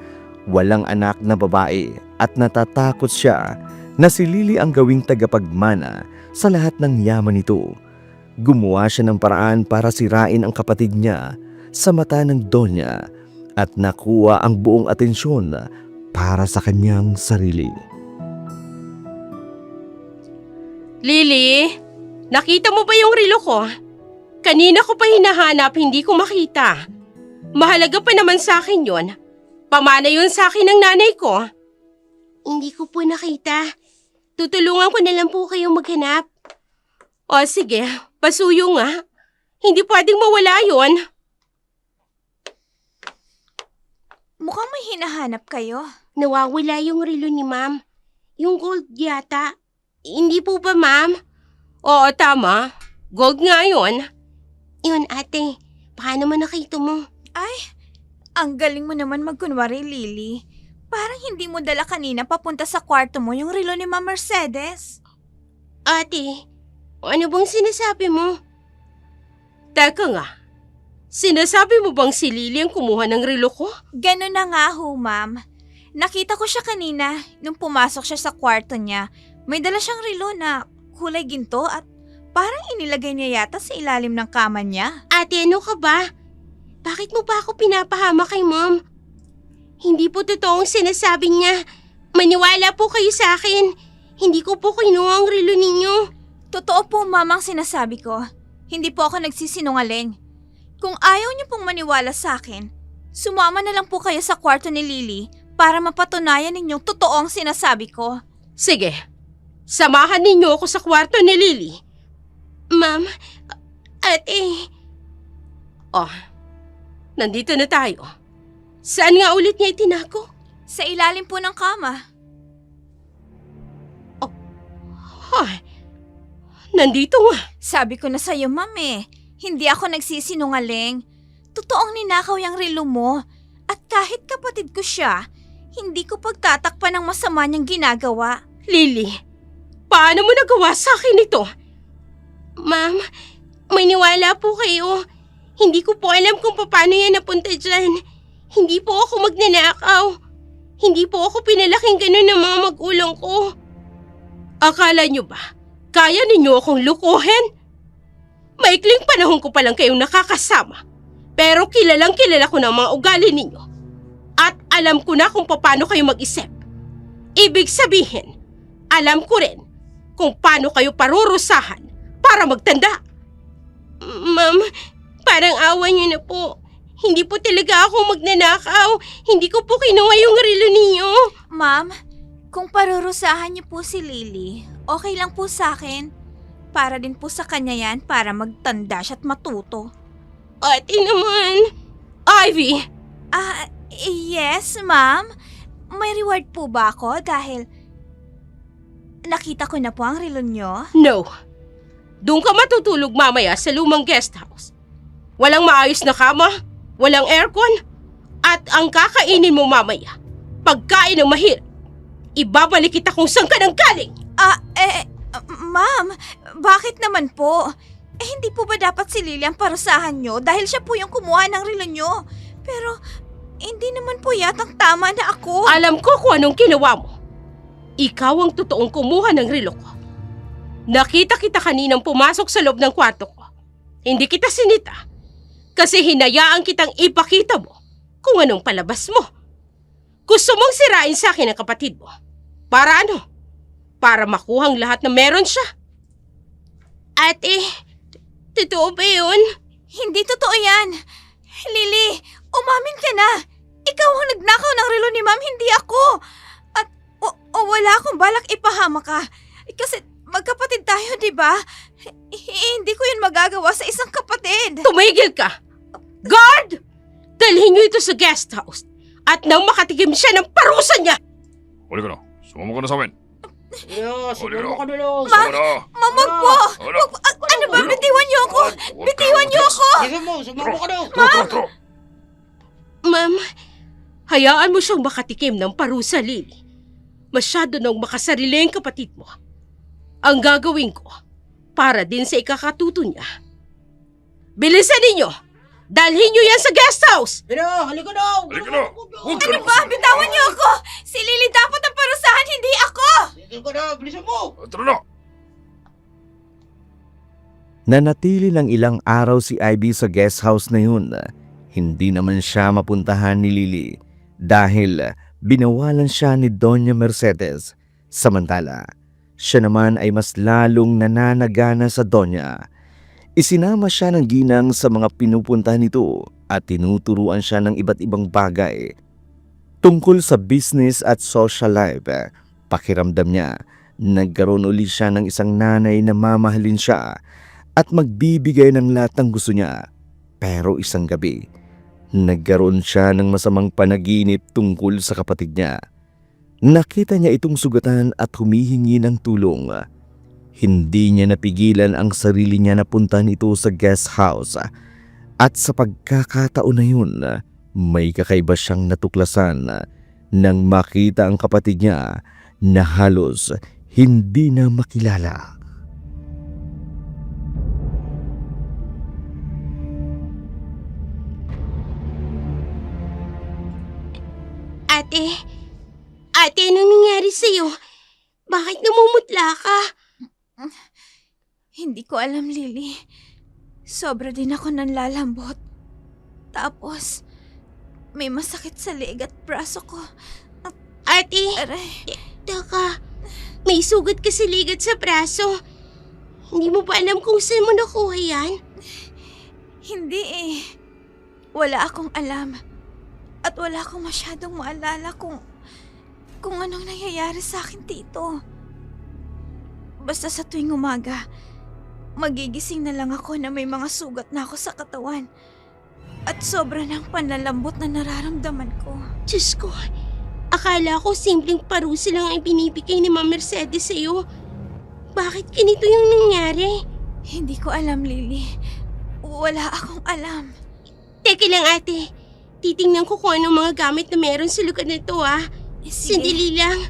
walang anak na babae at natatakot siya na si Lily ang gawing tagapagmana sa lahat ng yaman nito. Gumawa siya ng paraan para sirain ang kapatid niya sa mata ng Donya at nakuha ang buong atensyon para sa kanyang sarili. Lily, nakita mo ba yung relo ko? Kanina ko pa hinahanap, hindi ko makita. Mahalaga pa naman sa akin yon. Pamana yun sa akin ng nanay ko. Hindi ko po nakita. Tutulungan ko na lang po kayong maghanap. Sige, pasuyo nga. Hindi pwedeng mawala yon. Mukhang may hinahanap kayo. Nawawala yung relo ni ma'am. Yung gold yata. Hindi po ba, ma'am? Oo, tama. Gold nga yun. Yun, ate. Baka naman nakita mo. Ay, ang galing mo naman magkunwari, Lily. Parang hindi mo dala kanina papunta sa kwarto mo yung relo ni Ma'am Mercedes. Ate, ano bang sinasabi mo? Teka nga, sinasabi mo bang si Lily ang kumuha ng relo ko? Ganun na nga ho, ma'am. Nakita ko siya kanina nung pumasok siya sa kwarto niya. May dala siyang relo na kulay ginto at parang inilagay niya yata sa ilalim ng kama niya. Ate, ano ka ba? Bakit mo ba ako pinapahama kay ma'am? Hindi po totoong sinasabi niya. Maniwala po kayo sa akin. Hindi ko po kinuha ang relo ninyo. Totoo po, ma'am, ang sinasabi ko. Hindi po ako nagsisinungaling. Kung ayaw niyo pong maniwala sa akin, sumama na lang po kayo sa kwarto ni Lily para mapatunayan ninyong totoo ang sinasabi ko. Sige, samahan ninyo ako sa kwarto ni Lily. Ma'am, ate. Nandito na tayo. Saan nga ulit niya itinago? Sa ilalim po ng kama. Nandito nga. Sabi ko na sa'yo, ma'am hindi ako nagsisinungaling. Totoong ninakaw yung relo mo. At kahit kapatid ko siya, Hindi ko pagtatakpan ng masama niyang ginagawa. Lily, paano mo nagawa sa akin ito? Ma'am, maniwala po kayo. Hindi ko po alam kung paano yan napunta dyan. Hindi po ako magnanakaw. Hindi po ako pinalaking ganun ng mga magulang ko. Akala niyo ba, kaya ninyo akong lukuhin? Maikling panahon ko palang kayong nakakasama. Pero kilalang kilala ko ng mga ugali ninyo. At alam ko na kung paano kayo mag-isip. Ibig sabihin, alam ko rin kung paano kayo parurusahan para magtanda. Ma'am, parang awa niyo na po. Hindi po talaga ako magnanakaw. Hindi ko po kinuha yung relo ninyo. Ma'am, kung parurusahan niyo po si Lily, okay lang po sa akin. Para din po sa kanya yan para magtanda siya at matuto. Ate naman. Ivy! Yes, ma'am. May reward po ba ako dahil nakita ko na po ang relo niyo? No. Doon ka matutulog mamaya sa lumang guest house. Walang maayos na kama, walang aircon, at ang kakainin mo mamaya, pagkain ng mahirap. Ibabalik kita kung saan ka nang galing. Ma'am, bakit naman po? Hindi po ba dapat si Lily ang parusahan niyo dahil siya po yung kumuha ng relo niyo? Pero hindi naman po yatang tama na ako. Alam ko kung anong ginawa mo. Ikaw ang totoong kumuha ng relo ko. Nakita kita kaninang pumasok sa loob ng kwarto ko. Hindi kita sinita. Kasi hinayaan kitang ipakita mo kung anong palabas mo. Gusto mong sirain sa akin ang kapatid mo. Para ano? Para makuhang lahat na meron siya. Ate, totoo ba yun? Hindi totoo yan. Lily, umamin ka na. Ikaw ang nagnakaw ng relo ni Ma'am, hindi ako. At wala akong balak ipahama ka. Kasi magkapatid tayo, di ba? Hindi ko yun magagawa sa isang kapatid. Tumigil ka! Guard! Dalhin niyo ito sa guest house. At nang makatikim siya ng parusa niya! Huli ka na. Sumama ka na sa amin. Siguro ka na lang. Sumama na. Ma'am, wag po. Wala. Ano ba? Bitiwan niyo ako. Bitiwan niyo ako. Tro. Ma'am, hayaan mo siyang makatikim ng parusa, Lily. Masyado nang makasarili ang kapatid mo. Ang gagawin ko, para din sa ikakatuto niya. Bilisan ninyo! Dalhin niyo yan sa guest house! Halika na. Huwag ka Ano na. ba? Bitawan niyo ako. Si Lily dapat ang parusahan, hindi ako. Tara na. Nanatili lang ilang araw si Ivy sa guest house na yun. Hindi naman siya mapuntahan ni Lily dahil binawalan siya ni Doña Mercedes. Samantala, siya naman ay mas lalong nananagana sa Doña. Isinama siya ng ginang sa mga pinupuntahan nito at tinuturuan siya ng iba't ibang bagay tungkol sa business at social life. Pakiramdam niya, nagkaroon ulit siya ng isang nanay na mamahalin siya at magbibigay ng lahat ng gusto niya. Pero isang gabi, nagkaroon siya ng masamang panaginip tungkol sa kapatid niya. Nakita niya itong sugatan at humihingi ng tulong. Hindi niya napigilan ang sarili niya na puntahan ito sa guest house. At sa pagkakataon na yun, may kakaiba siyang natuklasan nang makita ang kapatid niya na halos hindi na makilala. Ate, anong nangyari sa'yo? Bakit namumutla ka? Hindi ko alam, Lily. Sobra din ako nanlalambot. Tapos, may masakit sa leg at braso ko. Ate, Aray. taka, may sugat ka sa ligat sa braso. Hindi mo ba alam kung saan mo nakuha yan? Hindi eh. Wala akong alam. At wala akong masyadong maalala kung anong nangyayari sa akin dito. Basta sa tuwing umaga, magigising na lang ako na may mga sugat na ako sa katawan. At sobra ng panlalambot na nararamdaman ko. Diyos ko, akala ko simpleng parusa lang ang binibigay ni Ma'am Mercedes sa'yo. Bakit ganito yung nangyari? Hindi ko alam, Lily. Wala akong alam. Teka lang ate, titingnan ko kung anong mga gamit na meron sa lugar na ito Sige, Sandali lang.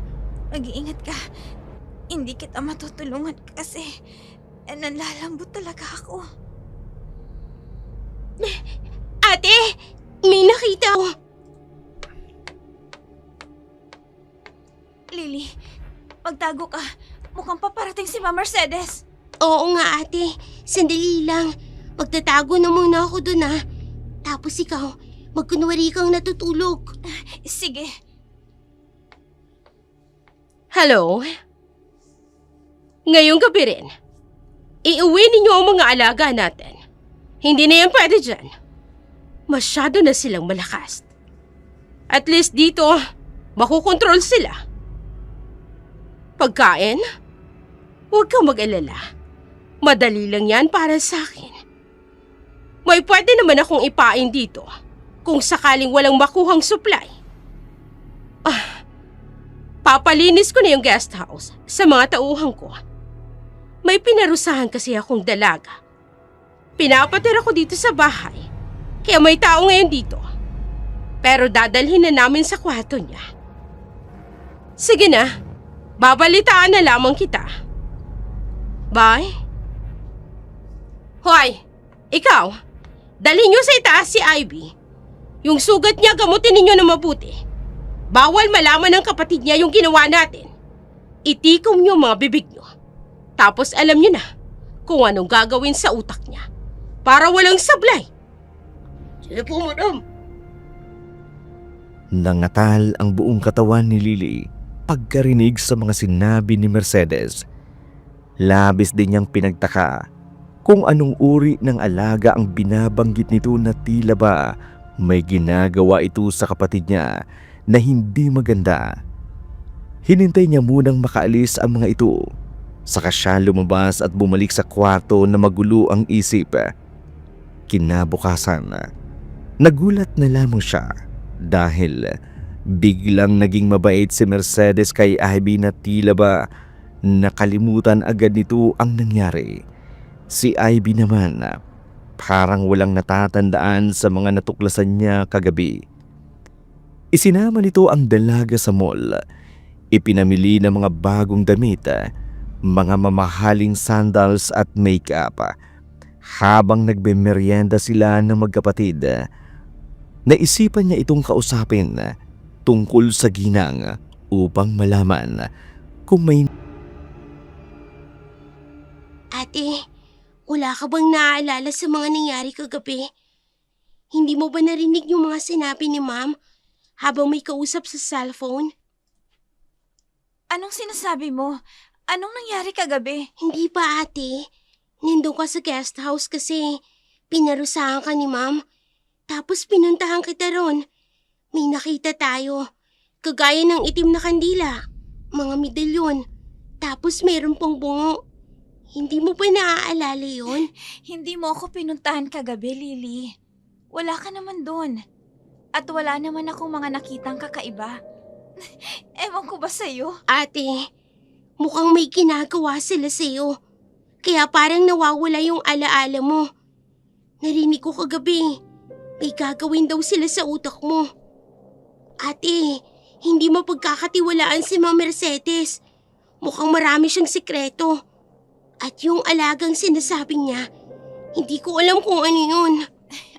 mag-iingat ka. Hindi kita matutulungan kasi nalalambot talaga ako. Ate, may nakita ako. Lily, magtago ka. Mukhang paparating si Ma'am Mercedes. Oo nga ate, sandali lang. Magtatago na muna ako dun Tapos ikaw, magkunwari kang natutulog. Sige. Hello? Ngayong gabi rin, iuwi ninyo ang mga alaga natin. Hindi na yan pwede dyan. Masyado na silang malakas. At least dito, makukontrol sila. Pagkain? Huwag kang mag-alala. Madali lang yan para sa akin. May pwede naman akong ipain dito kung sakaling walang makuhang supply. Papalinis ko na yung guest house sa mga tauhan ko. May pinarusahan kasi akong dalaga. Pinapatira ko dito sa bahay, kaya may tao ngayon dito. Pero dadalhin na namin sa kwarto niya. Sige na, babalitaan na lamang kita. Bye. Hoy, ikaw, dalhin niyo sa itaas si Ivy. Yung sugat niya gamutin ninyo na mabuti. Bawal malaman ng kapatid niya yung ginawa natin. Itikom niyo mga bibig niyo. Tapos alam niyo na kung anong gagawin sa utak niya. Para walang sablay. Sige po, madam. Nangatal ang buong katawan ni Lily pagkarinig sa mga sinabi ni Mercedes. Labis din niyang pinagtaka kung anong uri ng alaga ang binabanggit nito na tila ba may ginagawa ito sa kapatid niya na hindi maganda. Hinintay niya munang makaalis ang mga ito. Saka siya lumabas at bumalik sa kwarto na magulo ang isip. Kinabukasan, nagulat na lamang siya dahil biglang naging mabait si Mercedes kay Ivy na tila ba nakalimutan agad nito ang nangyari. Si Ivy naman parang walang natatandaan sa mga natuklasan niya kagabi. Isinama nito ang dalaga sa mall. Ipinamili ng mga bagong damit, mga mamahaling sandals at makeup. Habang nagbe-merienda sila ng magkapatid, naisipan niya itong kausapin tungkol sa ginang upang malaman kung may... Ate, wala ka bang naaalala sa mga nangyari kagabi? Hindi mo ba narinig yung mga sinabi ni Ma'am habang may kausap sa cellphone? Anong sinasabi mo? Anong nangyari kagabi? Hindi pa ate. Nandun ka sa guest house kasi pinarusahan ka ni Ma'am. Tapos pinuntahan kita ron. May nakita tayo. Kagaya ng itim na kandila. Mga medalyon. Tapos mayroon pang bungo. Hindi mo ba naaalala yun? Hindi mo ako pinuntahan kagabi, Lily. Wala ka naman doon. At wala naman akong mga nakitang kakaiba. Ewan ko ba sa'yo? Ate, mukhang may ginagawa sila sa'yo. Kaya parang nawawala yung alaala mo. Narinig ko kagabi, may gagawin daw sila sa utak mo. Ate, hindi mo pagkakatiwalaan si Ma'am Mercedes. Mukhang marami siyang sikreto. At yung alagang sinasabi niya, hindi ko alam kung ano yun.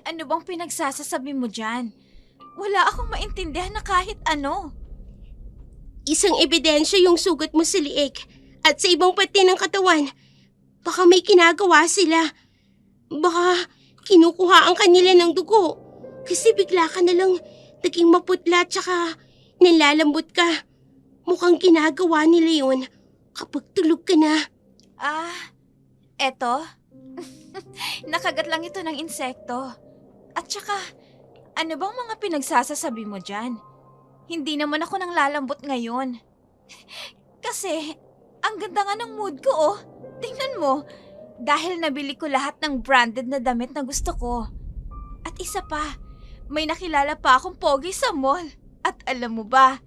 Ano bang pinagsasasabi mo dyan? Wala akong maintindihan na kahit ano. Isang ebidensya yung sugat mo sa liig at sa ibang pati ng katawan. Baka may ginagawa sila. Baka kinukuha ang kanila ng dugo. Kasi bigla ka na lang naging maputla tsaka nalalambot ka. Mukhang ginagawa nila yun kapag tulog ka na. Eto? Nakagat lang ito ng insekto. At saka, ano bang mga pinagsasasabi mo dyan? Hindi naman ako nang lalambot ngayon. Kasi, ang ganda nga ng mood ko oh. Tingnan mo, dahil nabili ko lahat ng branded na damit na gusto ko. At isa pa, may nakilala pa akong pogi sa mall. At alam mo ba,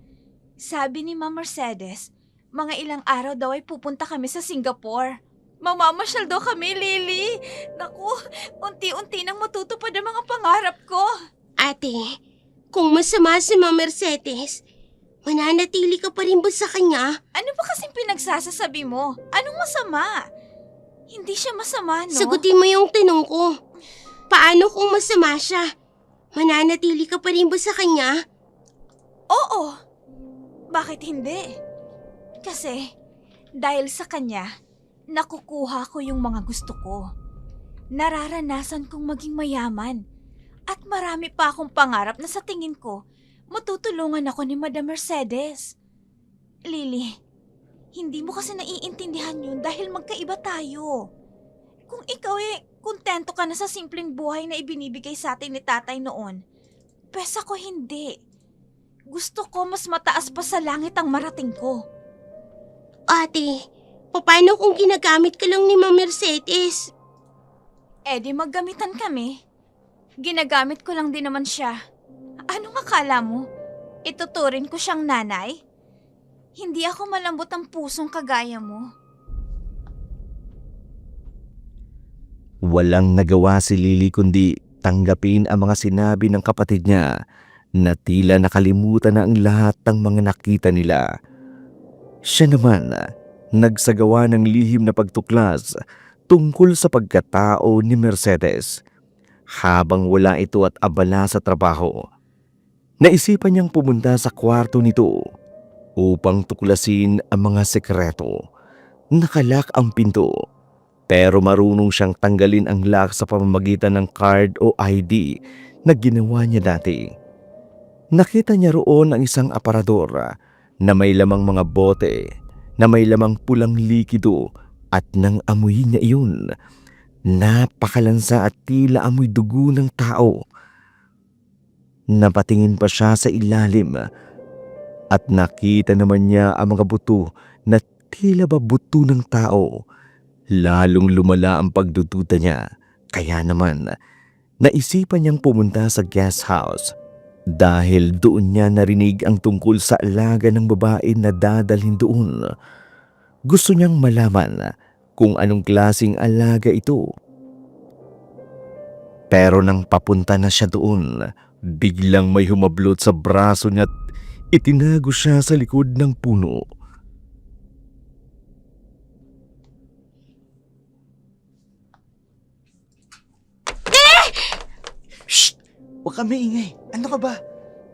sabi ni Ma'am Mercedes, mga ilang araw daw ay pupunta kami sa Singapore. Mamamasyal daw kami, Lily. Naku, unti-unti nang matutupad ang mga pangarap ko. Ate, kung masama si Ma'am Mercedes, Mananatili ka pa rin ba sa kanya? Ano ba kasing pinagsasasabi mo? Anong masama? Hindi siya masama, no? Sagutin mo yung tanong ko. Paano kung masama siya? Mananatili ka pa rin ba sa kanya? Oo. Bakit hindi? Kasi, dahil sa kanya, nakukuha ko yung mga gusto ko. Nararanasan kong maging mayaman. At marami pa akong pangarap na sa tingin ko, matutulungan ako ni Madam Mercedes. Lily, hindi mo kasi naiintindihan yun dahil magkaiba tayo. Kung ikaw kontento ka na sa simpleng buhay na ibinibigay sa atin ni tatay noon, pes ako hindi. Gusto ko mas mataas pa sa langit ang marating ko. Ate, paano kung ginagamit ka lang ni Ma'am Mercedes? Di maggamitan kami. Ginagamit ko lang din naman siya. Anong akala mo? Ituturin ko siyang nanay? Hindi ako malambot ang pusong kagaya mo. Walang nagawa si Lily kundi tanggapin ang mga sinabi ng kapatid niya na tila nakalimutan na ang lahat ng mga nakita nila. Siya naman nagsagawa ng lihim na pagtuklas tungkol sa pagkatao ni Mercedes. Habang wala ito at abala sa trabaho, naisipan niyang pumunta sa kwarto nito upang tuklasin ang mga sekreto. Nakalak ang pinto, pero marunong siyang tanggalin ang lock sa pamamagitan ng card o ID na ginawa niya dati. Nakita niya roon ang isang aparador na may lamang mga bote na may lamang pulang likido at nang amuy niya iyon, napakalansa at tila amoy dugo ng tao. Napatingin pa siya sa ilalim at nakita naman niya ang mga buto na tila ba buto ng tao. Lalong lumala ang pagdududa niya, kaya naman naisipan niyang pumunta sa guest house dahil doon niya narinig ang tungkol sa alaga ng babae na dadalhin doon. Gusto niyang malaman kung anong klaseng alaga ito. Pero nang papunta na siya doon, biglang may humablot sa braso niya at itinago siya sa likod ng puno. Shh! Huwag ka maingay. Ano ka ba?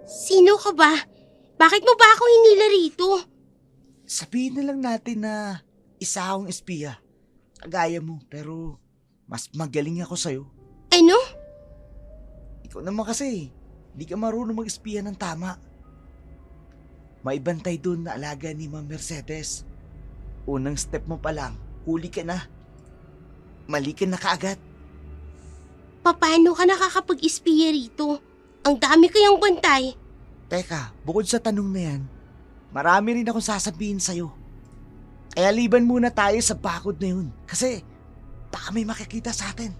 Sino ka ba? Bakit mo ba ako hinila rito? Sabihin na lang natin na isa akong espiya. Kagaya mo, pero mas magaling ako sa'yo. Ano? Ikaw naman kasi, di ka marunong mag-espiya ng tama. May bantay doon na alaga ni Ma'am Mercedes. Unang step mo pa lang, huli ka na. Mali ka na kaagad. Paano ka nakakapag-espiya rito? Ang dami kayang bantay. Teka, bukod sa tanong na yan, marami rin akong sasabihin sa'yo. Kaya liban muna tayo sa bakod na yun. Kasi baka may makikita sa atin.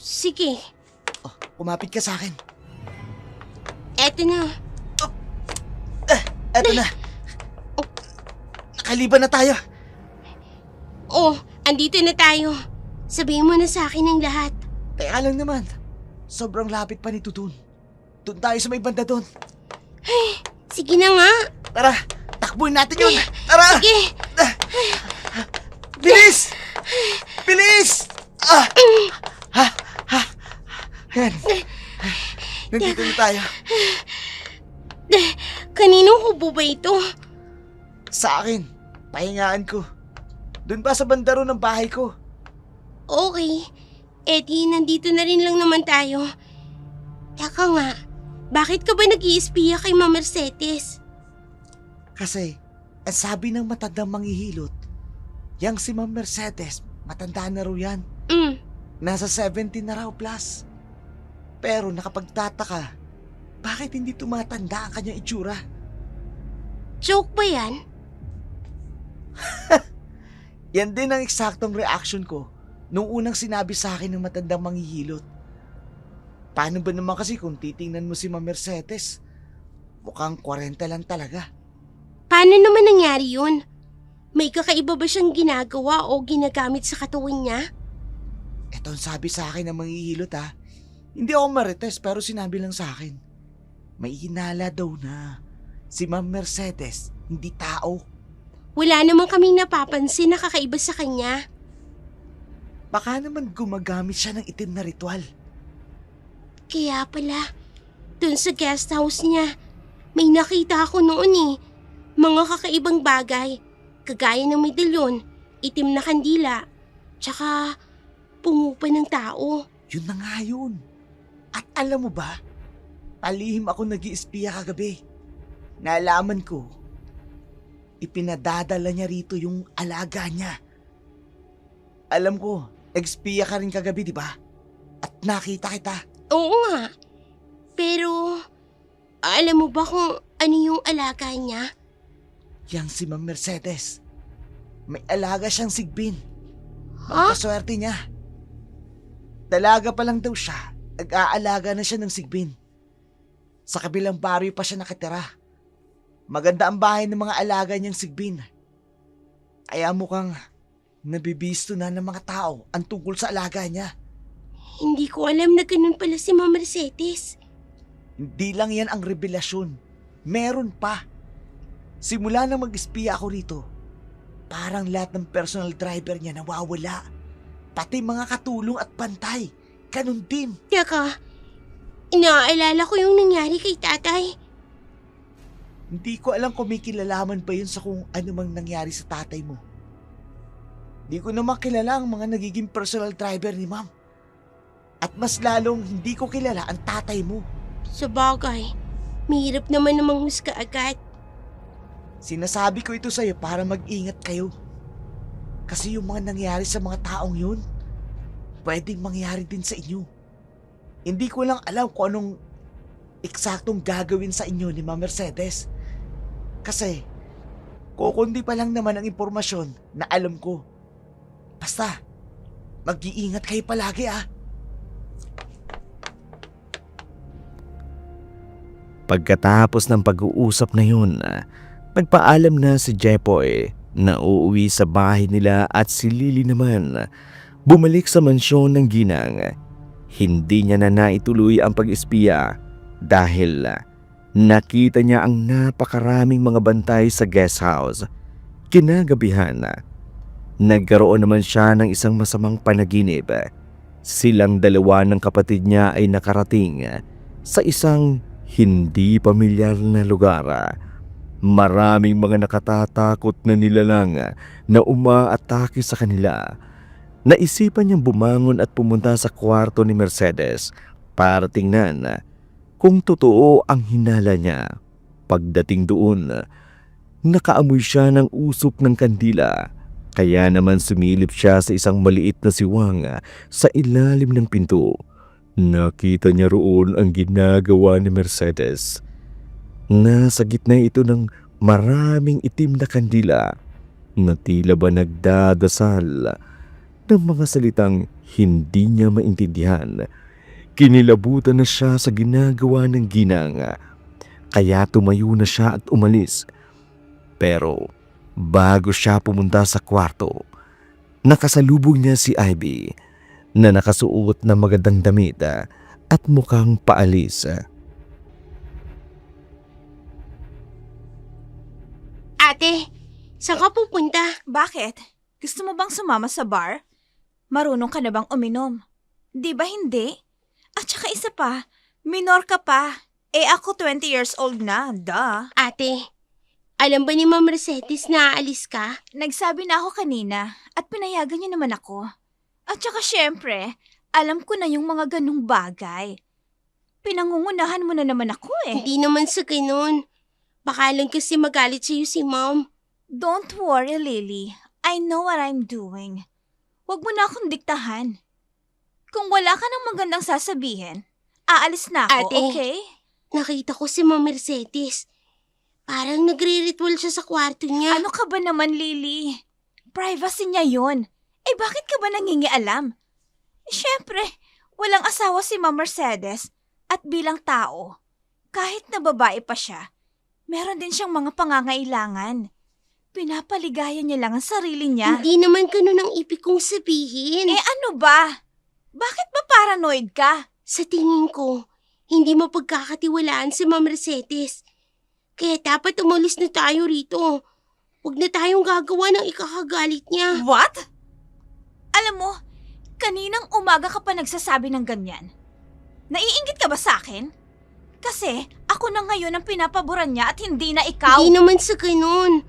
Sige, Oh, kumapit ka sa akin. eto na. Eto na. Nakaliban na tayo. Oh, andito na tayo. Sabihin mo na sa akin ang lahat. Teka lang naman. Sobrang lapit pa nito dun. Doon tayo sa may banda dun. Sige na nga. Tara, takbuhin natin yun. Tara! Sige. Bilis! Bilis! Ayan. Nandito na tayo. Kaninong kubo ba ito? Sa akin, pahingaan ko. Doon pa sa bandaro ng bahay ko. Okay. Di nandito na rin lang naman tayo. Taka nga, bakit ka ba nag-iispiya kay Ma'am Mercedes? Kasi, ang sabi ng matandang manghihilot, yang si Ma'am Mercedes, matanda na raw yan. Nasa 70 na raw plus. Pero nakapagtataka, bakit hindi tumatanda ang kanyang itsura? Joke ba yan? Yan din ang eksaktong reaction ko nung unang sinabi sa akin ng matandang manghihilot. Paano ba naman kasi kung titingnan mo si Ma'am Mercedes? Mukhang 40 lang talaga. Paano naman nangyari yun? May kakaiba ba siyang ginagawa o ginagamit sa katawan niya? Ito ang sabi sa akin ng manghihilot ha. Hindi ako marites pero sinabi lang sa akin. May hinala daw na Si Ma'am Mercedes, hindi tao. Wala naman kaming napapansin na kakaiba sa kanya. Baka naman gumagamit siya ng itim na ritual. Kaya pala, dun sa guest house niya, may nakita ako noon eh. Mga kakaibang bagay, kagaya ng medalyon, itim na kandila, tsaka pungo pa ng tao. Yun na nga yun. At alam mo ba, palihim ako nag-iispiya kagabi. Naalaman ko, ipinadadala niya rito yung alaga niya. Alam ko, nag-espiya ka rin kagabi, di ba? At nakita kita. Oo nga, pero alam mo ba kung ano yung alaga niya? Yang si Ma'am Mercedes. May alaga siyang sigbin. Ha? Magkaswerte niya. Dalaga pa lang daw siya, nag-aalaga na siya ng sigbin. Sa kabilang baryo pa siya nakatira. Maganda ang bahay ng mga alaga niyang sigbin. Kaya mukhang nabibisto na ng mga tao ang tungkol sa alaga niya. Hindi ko alam na ganun pala si Ma'am Mercedes. Hindi lang yan ang revelasyon. Meron pa. Simula nang mag-espiya ako rito, parang lahat ng personal driver niya nawawala. Pati mga katulong at bantay. Ganun din. Teka, inaalala ko yung nangyari kay tatay. Hindi ko alam kung may kilalaman pa yun sa kung ano mang nangyari sa tatay mo. Hindi ko naman kilala ang mga nagiging personal driver ni Ma'am. At mas lalong hindi ko kilala ang tatay mo. Sa bagay, mahirap naman namang husga agad. Sinasabi ko ito sa'yo para mag-ingat kayo. Kasi yung mga nangyari sa mga taong yun, pwedeng mangyari din sa inyo. Hindi ko lang alam kung anong eksaktong gagawin sa inyo ni Ma'am Mercedes. Kasi, kukundi pa lang naman ang impormasyon na alam ko. Basta, mag-iingat kayo palagi ah. Pagkatapos ng pag-uusap na yun, nagpaalam na si Jepoy na uuwi sa bahay nila at si Lily naman bumalik sa mansyon ng ginang. Hindi niya na naituloy ang pag-espiya dahil nakita niya ang napakaraming mga bantay sa guest house. Kinagabihan, nagkaroon naman siya ng isang masamang panaginip. Silang dalawa ng kapatid niya ay nakarating sa isang hindi pamilyar na lugar. Maraming mga nakatatakot na nilalang na umaatake sa kanila. Naisipan niyang bumangon at pumunta sa kwarto ni Mercedes para tingnan kung totoo ang hinala niya. Pagdating doon, nakaamoy siya ng usok ng kandila. Kaya naman sumilip siya sa isang maliit na siwang sa ilalim ng pinto. Nakita niya roon ang ginagawa ni Mercedes. Nasa gitna ito ng maraming itim na kandila na tila ba nagdadasal ng mga salitang hindi niya maintindihan. Kinilabutan na siya sa ginagawa ng ginang, kaya tumayo na siya at umalis. Pero bago siya pumunta sa kwarto, nakasalubong niya si Ivy na nakasuot ng magandang damit at mukhang paalis. Ate, saan ka pupunta? Bakit? Gusto mo bang sumama sa bar? Marunong ka na bang uminom? Di ba hindi? At saka isa pa, minor ka pa. Ako 20 years old na, duh. Ate, alam ba ni Ma'am Mercedes na aalis ka? Nagsabi na ako kanina at pinayagan niya naman ako. At saka syempre, alam ko na yung mga ganong bagay. Pinangungunahan mo na naman ako eh. Hindi naman sa ganun. Baka lang kasi magalit sa'yo si Mom. Don't worry, Lily. I know what I'm doing. Huwag mo na akong diktahan. Kung wala ka ng magandang sasabihin, aalis na ako, Ate, okay? Nakita ko si Ma'am Mercedes. Parang nagre-ritual siya sa kwarto niya. Ano ka ba naman, Lily? Privacy niya yon. Bakit ka ba nangingialam? Siyempre, walang asawa si Ma'am Mercedes at bilang tao, kahit na babae pa siya, meron din siyang mga pangangailangan. Pinapaligaya niya lang ang sarili niya. Hindi naman ganun ang ibig kong sabihin. Ano ba? Bakit ba paranoid ka? Sa tingin ko, hindi mo pagkakatiwalaan si Ma'am Mercedes. Kaya dapat umalis na tayo rito. Huwag na tayong gagawa ng ikakagalit niya. What? Alam mo, kaninang umaga ka pa nagsasabi ng ganyan. Naiinggit ka ba sa akin? Kasi ako na ngayon ang pinapaboran niya at hindi na ikaw. Hindi naman sa ganun.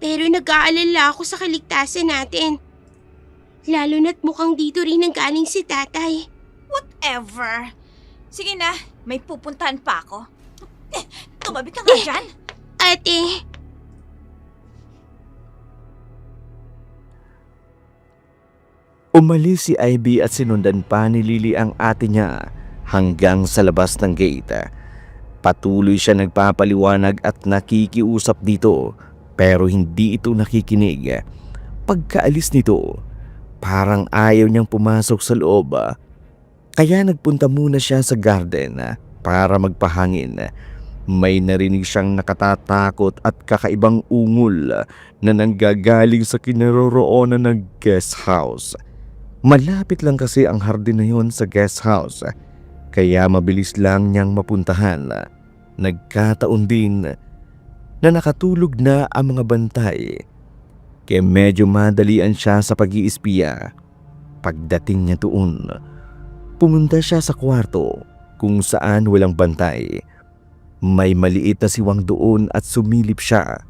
Pero nag-aalala ako sa kaligtasan natin. Lalo na't mukhang dito rin ang galing si tatay. Whatever. Sige na, may pupuntahan pa ako. Tumabi ka nga dyan. Ate, Umalis si Ivy at sinundan pa ni Lily ang ate niya hanggang sa labas ng gate. Patuloy siya nagpapaliwanag at nakikiusap dito pero hindi ito nakikinig. Pagkaalis nito, parang ayaw niyang pumasok sa loob. Kaya nagpunta muna siya sa garden para magpahangin. May narinig siyang nakatatakot at kakaibang ungol na nanggagaling sa kinaroroonan ng guest house. Malapit lang kasi ang hardin na yon sa guest house, kaya mabilis lang niyang mapuntahan. Nagkataon din na nakatulog na ang mga bantay, kaya medyo madalian siya sa pag-iispiya. Pagdating niya doon, pumunta siya sa kwarto kung saan walang bantay. May maliit na siwang doon at sumilip siya.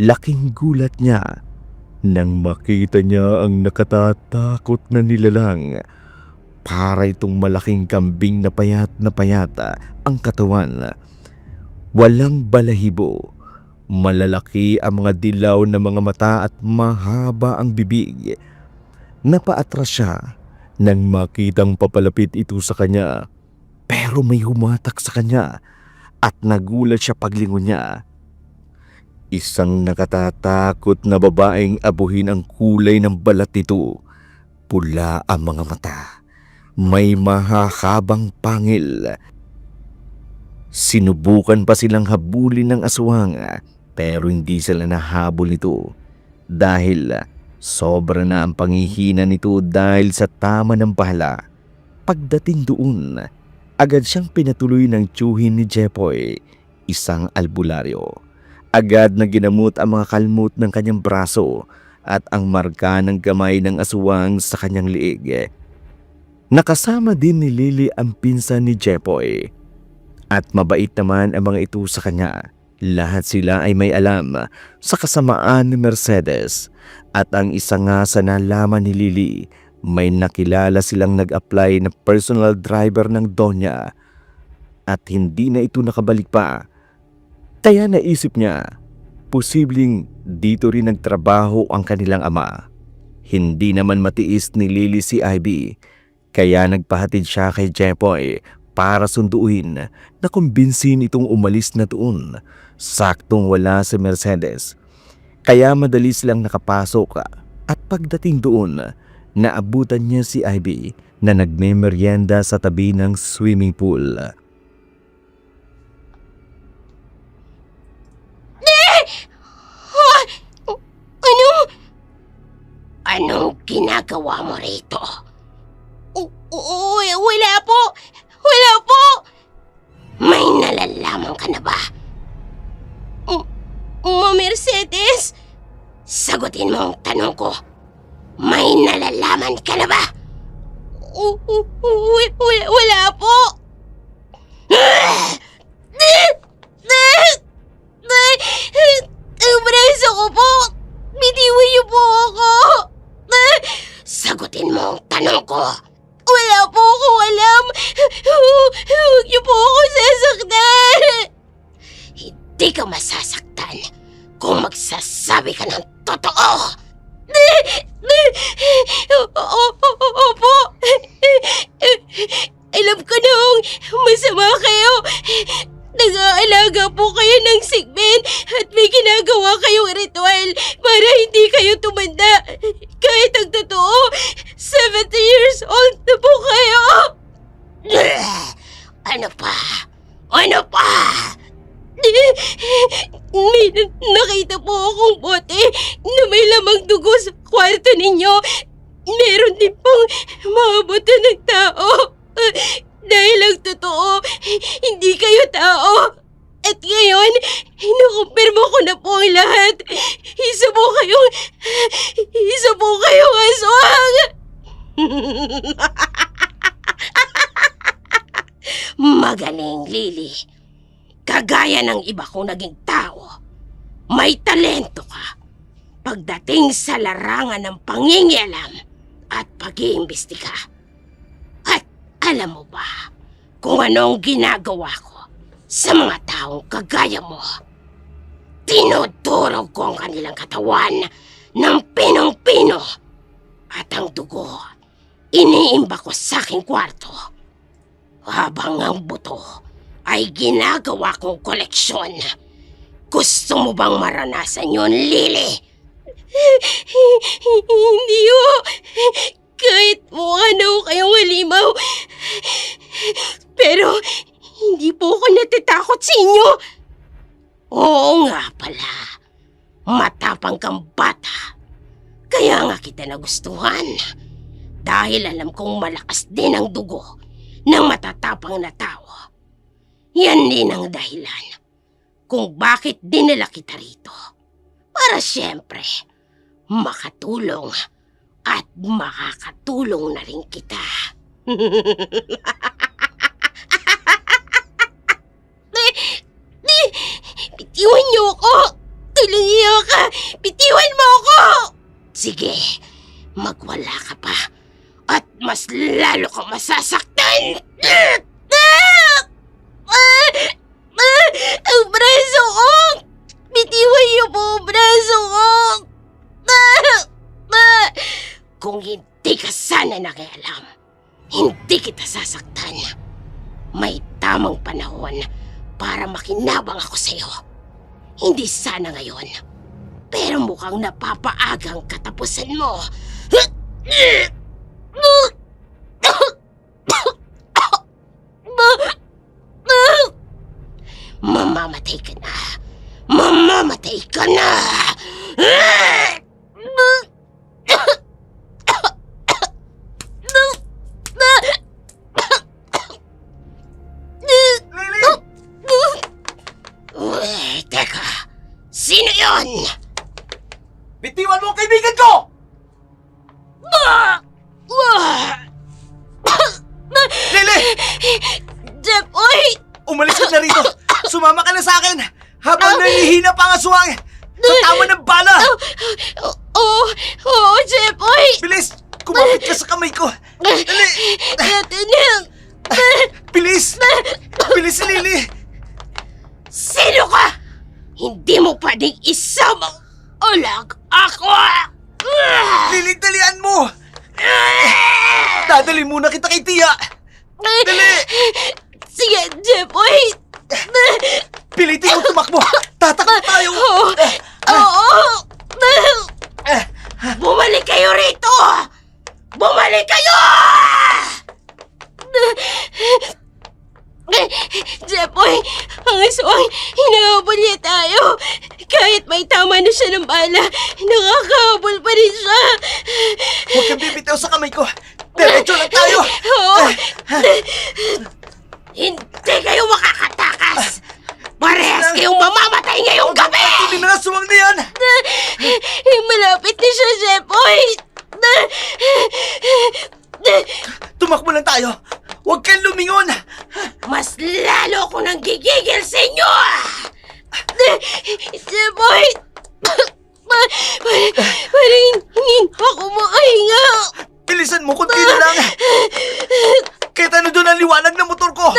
Laking gulat niya nang makita niya ang nakatatakot na nilalang. Para itong malaking kambing na payat ang katawan. Walang balahibo. Malalaki ang mga dilaw na mga mata at mahaba ang bibig. Napaatras siya nang makitang papalapit ito sa kanya. Pero may humatak sa kanya at nagulat siya paglingon niya. Isang nakatatakot na babaeng abuhin ang kulay ng balat nito. Pula ang mga mata. May mahahabang pangil. Sinubukan pa silang habulin ng aswang pero hindi sila nahabol nito dahil sobra na ang panghihina nito dahil sa tama ng bahala. Pagdating doon, agad siyang pinatuloy ng tiyuhin ni Jepoy, isang albularyo. Agad na ginamot ang mga kalmot ng kanyang braso at ang marka ng kamay ng aswang sa kanyang liig. Nakasama din ni Lily ang pinsan ni Jepoy. At mabait naman ang mga ito sa kanya. Lahat sila ay may alam sa kasamaan ni Mercedes. At ang isa nga sa nalaman ni Lily, may nakilala silang nag-apply na personal driver ng Donya. At hindi na ito nakabalik pa. Kaya naisip niya, posibleng dito rin nagtrabaho ang kanilang ama. Hindi naman matiis ni Lily si Ivy, kaya nagpahatid siya kay Jepoy para sunduin na kumbinsin itong umalis na doon. Saktong wala si Mercedes, kaya madali silang nakapasok at pagdating doon, naabutan niya si Ivy na nagmemeryenda sa tabi ng swimming pool. Anong ginagawa mo rito? Wala po! Wala po! May nalalaman ka na ba? Mercedes? Sagutin mo ang tanong ko. May nalalaman ka na ba? Wala po! Ang braso ko po! Bitiwan niyo po ako! Sagutin mo ang tanong ko. Wala po akong alam. Huwag niyo po ako sasaktan. Hindi ka masasaktan kung magsasabi ka ng totoo. Opo. Alam ko nung masama kayo. Nag-aalaga po kayo ng sickbed at may ginagawa kayong ritual para hindi kayo tumanda. Kahit ang totoo, 70 years old na po kayo. Ano pa? Ano pa? May nakita po akong bote na may lamang dugo sa kwarto ninyo. Meron din pong mga bote ng tao. Dahil ang totoo, hindi kayo tao. At ngayon, inukumpirmo ko na po ang lahat. Isa po kayong aswang! Magaling, Lily. Kagaya ng iba kong naging tao, may talento ka pagdating sa larangan ng pangingialam at pag-iimbestiga. At alam mo ba kung ano ang ginagawa ko sa mga taong kagaya mo? Tinudurog ko ang kanilang katawan ng pinong-pino at ang dugo iniimba ko sa aking kwarto habang ang buto ay ginagawa kong koleksyon. Gusto mo bang maranasan yun, Lily? Hindi ho. Kahit mukha na ho kayong halimaw. Pero hindi po ako natatakot sa inyo. Oo nga pala. Matapang kang bata. Kaya nga kita nagustuhan. Dahil alam kong malakas din ang dugo ng matatapang na tao. Yan din ang dahilan kung bakit dinala kita rito. Para siyempre, makatulong at makakatulong na rin kita. Bitiwan niyo ako! Tulungan ka! Bitiwan mo ako! Sige, magwala ka pa at mas lalo kang masasaktan! Ang braso ko! Bitiwan niyo po ang braso ko! Kung hindi ka sana nakialam, hindi kita sasaktan. May tamang panahon para makinabang ako sa'yo. Hindi sana ngayon, pero mukhang napapaagang katapusan mo. Mamamatay ka na! Mamamatay ka na! Uy, teka! Sino yun? Bitiwan mo ang kaibigan ko! Lily! Jeff, oy! Umalis ka na rito! Sumama ka na sa akin! Habang nangihina pa ang aswang! Sa tama ng bala! Oo, Jeff, oy! Bilis! Kumapit ka sa kamay ko! Dali! Ito na! Bilis! Bilis, Lily! Sino ka? Hindi mo pwedeng isamang ulag ako! Lily, dalian mo! Dadali muna kita kay Tia! Dali! Sige, Jeff, wait! Pilitin mo tumakbo! Tatakbo tayo! Oo! Bumalik kayo rito! Bumalik kayo! Jepoy, ang aswang, hinahabol niya tayo. Kahit may tama na siya ng bala, nakakahabol pa rin siya. Huwag kang bibitaw sa kamay ko! Diretso lang tayo! Oo. Hindi kayo makakatakas! Parehas kayong mamamatay ngayong gabi! Hindi na aswang na yan! Malapit na siya, Jepoy! Tumakbo lang tayo! Huwag kang lumingon! Mas lalo ako nang gigigil sa inyo! Jepoy! Parang hindi ako makahinga! Bilisan mo, kunti na lang! Kahit ano doon ang liwanag ng motor ko!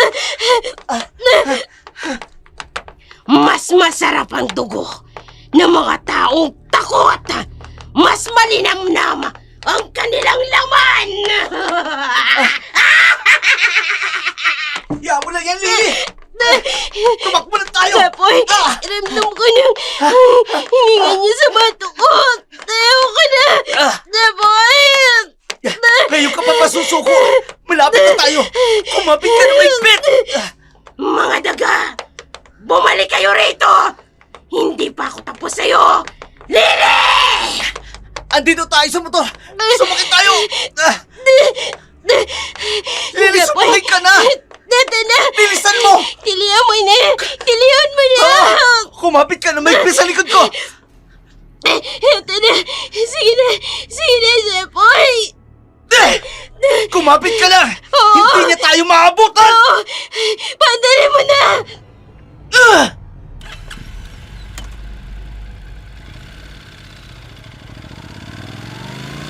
Mas masarap ang dugo ng mga taong takot! Mas malinamnam ang kanilang laman! Hiya mo lang yan, Lily! Tumakbo lang tayo! Jepoy, ramdam ko ng hininga niya sa bato ko! Tayo ka na! Jepoy! Ngayon ka pa masusuko! Malapit na tayo! Kumapit ka na maigpit! Mga daga! Bumalik kayo rito! Hindi pa ako tapos sa'yo! Lily! Andito tayo sa motor! Sumakit tayo! Lily, sumakit ka na! Eto na! Bilisan mo! Tilihan mo na! Tilihan mo na! Kumapit ka na, may sa likod ko! Eto na! Sige na! Sige na, Jepoy! Kumapit ka na! Oo. Hindi niya tayo maabutan! Oh, pandali mo na!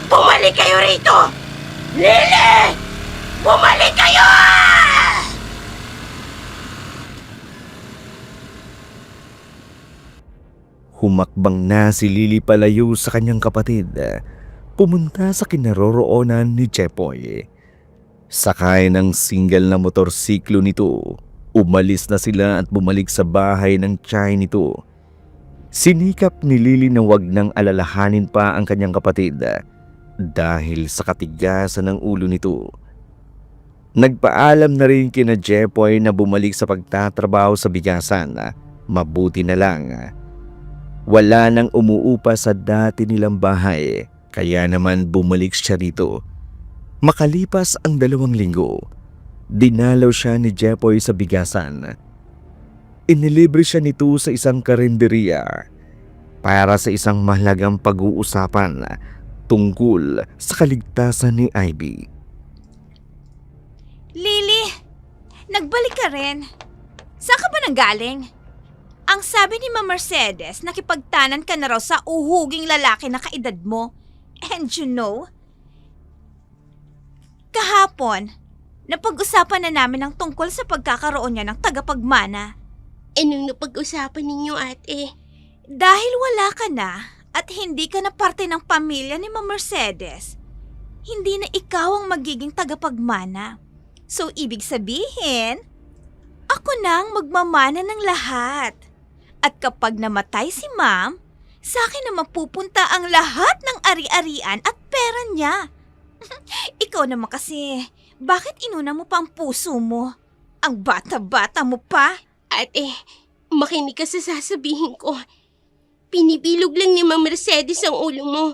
Bumalik kayo rito! Lily! Bumalik kayo! Humakbang na si Lily palayo sa kanyang kapatid. Pumunta sa kinaroroonan ni Chepoy. Sakay ng single na motorsiklo nito, umalis na sila at bumalik sa bahay ng tiyahin nito. Sinikap ni Lily na wag nang alalahanin pa ang kanyang kapatid dahil sa katigasan ng ulo nito. Nagpaalam na rin kina Chepoy na bumalik sa pagtatrabaho sa bigasan. Mabuti na lang. Wala nang umuupa sa dati nilang bahay, kaya naman bumalik siya rito. Makalipas ang 2 linggo, dinalaw siya ni Chepoy sa bigasan. Inilibre siya nito sa isang karinderiya para sa isang mahalagang pag-uusapan tungkol sa kaligtasan ni Ivy. Lily, nagbalik ka rin. Saan ka ba nanggaling? Ang sabi ni Ma'am Mercedes, nakipagtanan ka na raw sa uhuging lalaki na kaedad mo. And you know, kahapon, napag-usapan na namin ang tungkol sa pagkakaroon niya ng tagapagmana. Anong napag-usapan ninyo, ate? Dahil wala ka na at hindi ka na parte ng pamilya ni Ma'am Mercedes, hindi na ikaw ang magiging tagapagmana. So, ibig sabihin, ako na ang magmamana ng lahat. At kapag namatay si Ma'am, sa akin na mapupunta ang lahat ng ari-arian at pera niya. Ikaw naman kasi, bakit inuna mo pa ang puso mo? Ang bata-bata mo pa. Ate, makinig ka sa sasabihin ko. Pinibilog lang ni Ma'am Mercedes ang ulo mo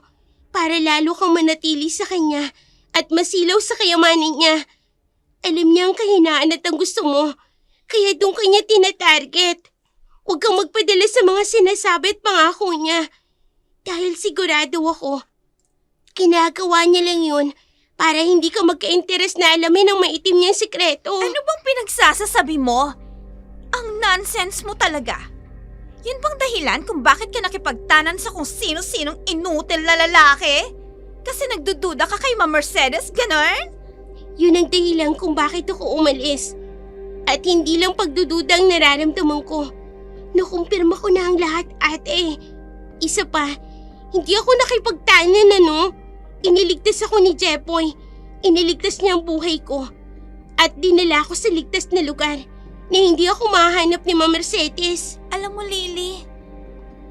para lalo kang manatili sa kanya at masilaw sa kayamanan niya. Alam niya ang kahinaan at ang gusto mo, kaya doon kanya tinatarget. Huwag kang magpadala sa mga sinasabi at pangako niya. Dahil sigurado ako, ginagawa niya lang yun para hindi ka magka-interes na alamin ang maitim niyang sikreto. Ano bang pinagsasasabi mo? Ang nonsense mo talaga. Yun bang dahilan kung bakit ka nakipagtanan sa kung sino-sinong inutil na lalaki? Kasi nagdududa ka kay Ma'am Mercedes, ganon? Yun ang dahilan kung bakit ako umalis. At hindi lang pagdududa ang nararamdaman ko. Nakumpirma ko na ang lahat, ate. Isa pa, hindi ako nakipagtanan, Iniligtas ako ni Chepoy. Iniligtas niya ang buhay ko. At dinala ko sa ligtas na lugar na hindi ako mahanap ni Ma'am Mercedes. Alam mo, Lily,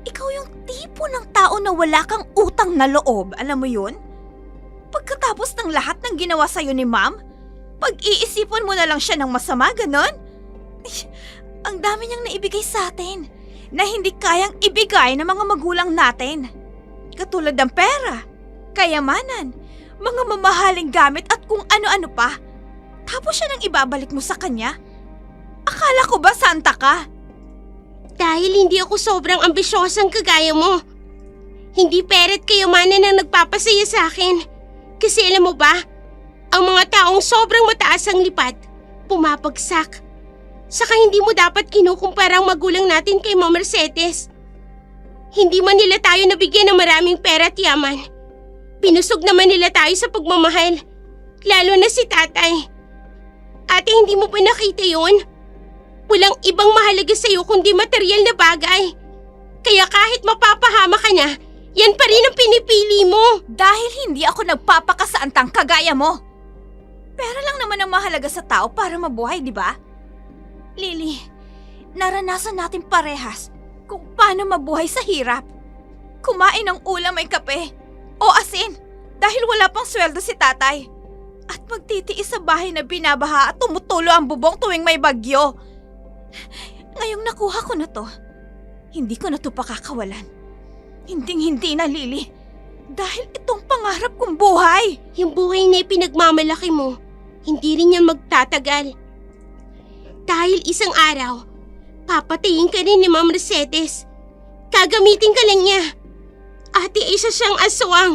ikaw yung tipo ng tao na wala kang utang na loob, alam mo yun? Pagkatapos ng lahat ng ginawa sa'yo ni Ma'am, pag-iisipan mo na lang siya ng masama, ganon? Ang dami niyang naibigay sa atin na hindi kayang ibigay ng mga magulang natin. Katulad ng pera, kayamanan, mga mamahaling gamit at kung ano-ano pa. Tapos siya nang ibabalik mo sa kanya? Akala ko ba santa ka? Dahil hindi ako sobrang ambisyosang kagaya mo. Hindi pera't kayamanan ang nagpapasaya sa akin. Kasi alam mo ba, ang mga taong sobrang mataas ang lipat, pumapagsak. Saka hindi mo dapat kinukumpara ang magulang natin kay Ma'am Mercedes. Hindi man nila tayo nabigyan ng maraming pera at yaman. Pinusog naman nila tayo sa pagmamahal, lalo na si tatay. Ate, hindi mo pa nakita yun? Walang ibang mahalaga sa'yo kundi material na bagay. Kaya kahit mapapahama ka na, yan pa rin ang pinipili mo. Dahil hindi ako nagpapakasaantang kagaya mo. Pera lang naman ang mahalaga sa tao para mabuhay, di ba? Lily, naranasan natin parehas kung paano mabuhay sa hirap. Kumain ng ulam ay kape o asin dahil wala pang sweldo si tatay. At magtitiis sa bahay na binabaha at tumutulo ang bubong tuwing may bagyo. Ngayong nakuha ko na to, hindi ko na to pakakawalan. Hinding-hindi na, Lily. Dahil itong pangarap kong buhay. Yung buhay na ipinagmamalaki mo, hindi rin yan magtatagal. Dahil isang araw, papatayin ka rin ni Ma'am Mercedes. Gagamitin ka lang niya. Ate, isa siyang aswang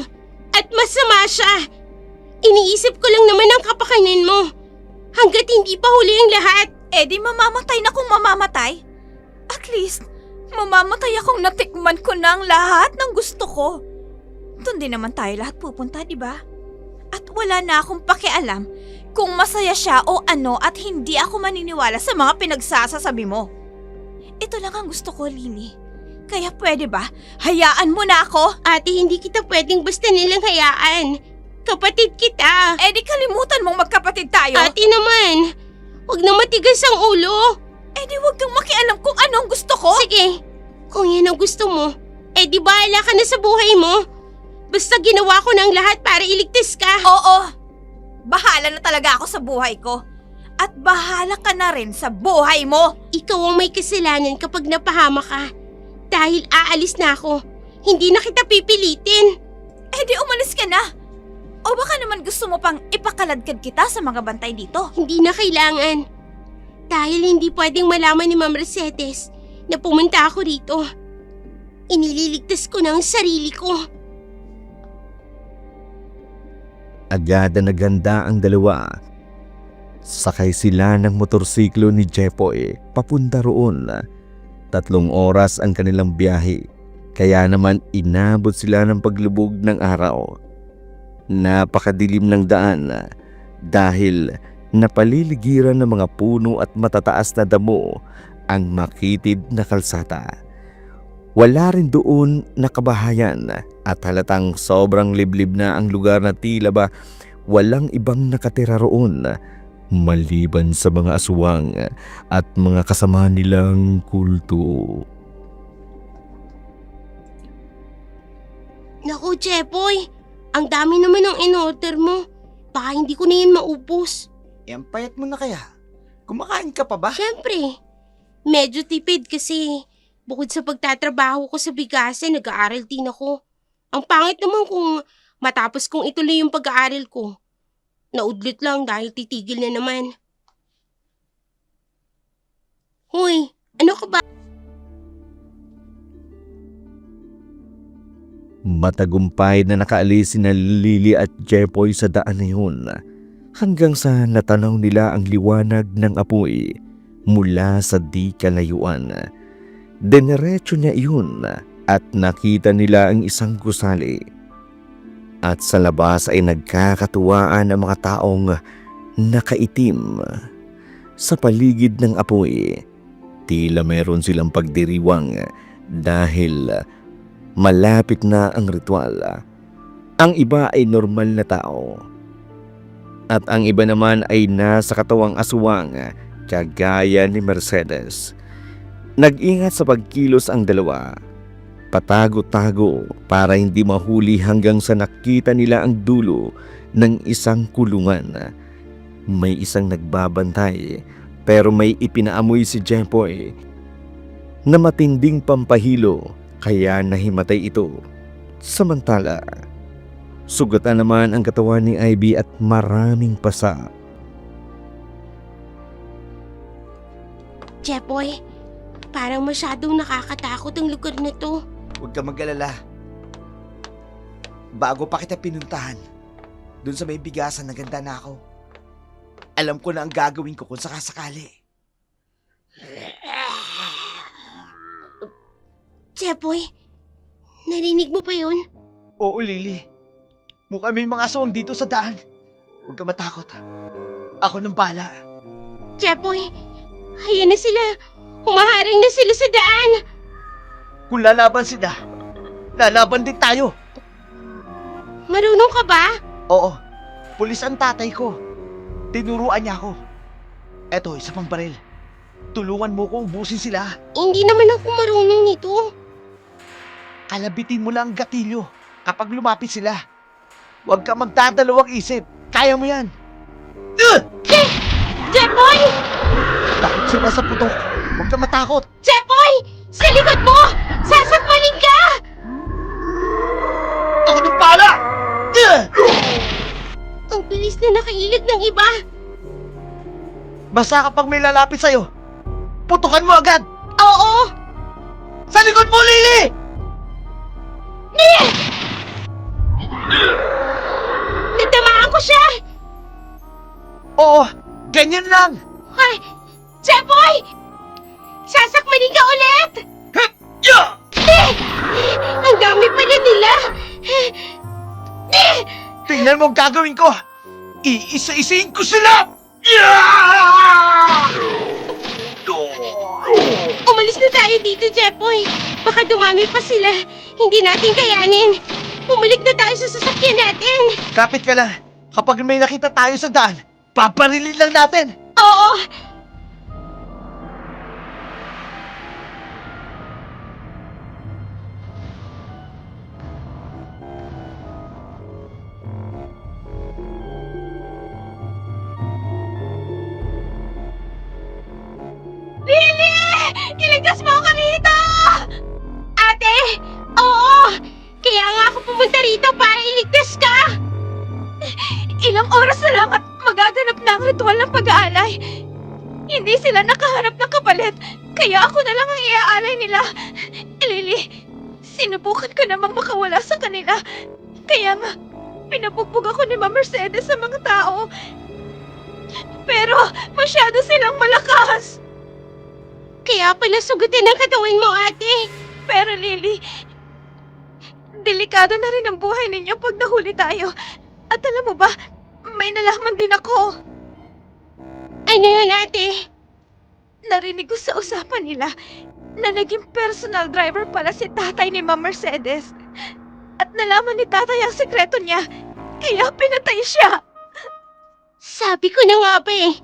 at masama siya. Iniisip ko lang naman ang kapakanan mo. Hanggat hindi pa huli ang lahat. Eh di mamamatay na kung mamamatay. At least, mamamatay akong natikman ko na ang lahat ng gusto ko. Doon din naman tayo lahat pupunta, di ba? At wala na akong pakialam kung masaya siya o ano at hindi ako maniniwala sa mga pinagsasasabi mo. Ito lang ang gusto ko, Lily. Kaya pwede ba, hayaan mo na ako? Ate, hindi kita pwedeng basta nilang hayaan. Kapatid kita. Eh di kalimutan mong magkapatid tayo. Ate naman, huwag na matigas ang ulo. Eh di huwag kang makialam kung ano ang gusto ko. Sige, kung yan ang gusto mo, eh di bahala ka na sa buhay mo. Basta ginawa ko ng lahat para iligtas ka. Oo, bahala na talaga ako sa buhay ko. At bahala ka na rin sa buhay mo. Ikaw ang may kasalanan kapag napahama ka. Dahil aalis na ako, hindi na kita pipilitin. Eh di umalis ka na. O baka naman gusto mo pang ipakaladkad kita sa mga bantay dito? Hindi na kailangan. Dahil hindi pwedeng malaman ni Ma'am Mercedes na pumunta ako rito. Inililigtas ko na ang sarili ko. Agad na naganda ang dalawa. Sakay sila ng motorsiklo ni Jepoy papunta roon. 3 oras ang kanilang biyahe, kaya naman inabot sila ng paglubog ng araw. Napakadilim ng daan dahil napaliligiran ng mga puno at matataas na damo ang makitid na kalsada. Wala rin doon na kabahayan at halatang sobrang liblib na ang lugar na tila ba walang ibang nakatira roon maliban sa mga aswang at mga kasama nilang kulto. Naku, Jepoy, ang dami naman ng in-order mo. Baka hindi ko na yan maubos. Ang payat mo na kaya? Kumakain ka pa ba? Siyempre, medyo tipid kasi bukod sa pagtatrabaho ko sa bigasan, nag-aaral din ako. Ang pangit naman kung matapos kong ituloy yung pag-aaral ko. Naudlit lang dahil titigil na naman. Hoy, ano ka ba? Matagumpay na nakaalis sina Lily at Jepoy sa daan na yun hanggang sa natanaw nila ang liwanag ng apoy mula sa di kalayuan. Dinerecho niya iyon at nakita nila ang isang gusali. At sa labas ay nagkakatuwaan ang mga taong nakaitim. Sa paligid ng apoy, tila meron silang pagdiriwang dahil malapit na ang ritual. Ang iba ay normal na tao. At ang iba naman ay nasa katawang aswang kagaya ni Mercedes. Nag-ingat sa pagkilos ang dalawa. Patago-tago para hindi mahuli hanggang sa nakita nila ang dulo ng isang kulungan. May isang nagbabantay pero may ipinaamoy si Jepoy na matinding pampahilo kaya nahimatay ito. Samantala, sugatan naman ang katawan ni Ivy at maraming pasa. Jepoy, parang masyadong nakakatakot ang lugar na to. Huwag ka mag-alala. Bago pa kita pinuntahan, dun sa may bigasan naganda na ako. Alam ko na ang gagawin ko kung sakasakali. Jepoy, narinig mo pa yun? Oo, Lily. Mukhang may mga aswang dito sa daan. Huwag ka matakot. Ako nang bala. Jepoy, ayan na sila. Humaharing na sila sa daan. Kung lalaban sila, lalaban din tayo. Marunong ka ba? Oo, pulis ang tatay ko. Tinuruan niya ako. Eto, isa pang baril. Tulungan mo kong ubusin sila. Hindi naman ako marunong nito. Kalabitin mo lang ang gatilyo kapag lumapit sila. Huwag ka magdadalawang isip. Kaya mo yan. Jepoy! Takot sila sa putok. Huwag ka matakot. Jepoy! Sa likod mo! Sasakmalin ka! Ako nang pala! Ang bilis na nakailag ng iba. Basta kapag may lalapit sa'yo, putukan mo agad! Oo! Sa likod mo, Lily! Natamaan ko siya! Oo, ganyan lang! Ay! Jeboy! Sasakmanin ka ulit! Ang dami pala nila! Tingnan mo ang gagawin ko! Iisa-isain ko sila! Umalis na tayo dito, Jeboy. Baka dumami pa sila. Hindi natin kayanin. Bumalik na tayo sa sasakyan natin. Kapit ka lang. Kapag may nakita tayo sa daan, paparilin lang natin. Oo! Lily! Iligtas mo ako rito! Ate! Oo! Kaya nga ako pumunta rito para iligtas ka! Ilang oras na lang at magaganap na ang ritual ng pag-aalay. Hindi sila nakahanap ng kapalit, kaya ako na lang ang iaalay nila. Lily, sinubukan ko namang makawala sa kanila. Kaya nga, pinabugbog ako ni Ma'am Mercedes sa mga tao. Pero masyado silang malakas. Kaya pala sugutin ang katawan mo, ate. Pero Lily, delikado na rin ang buhay ninyo pag nahuli tayo. At alam mo ba, may nalaman din ako. Ano yun, ate? Narinig ko sa usapan nila na naging personal driver pala si tatay ni Ma'am Mercedes. At nalaman ni tatay ang sekreto niya, kaya pinatay siya. Sabi ko na nga ba eh,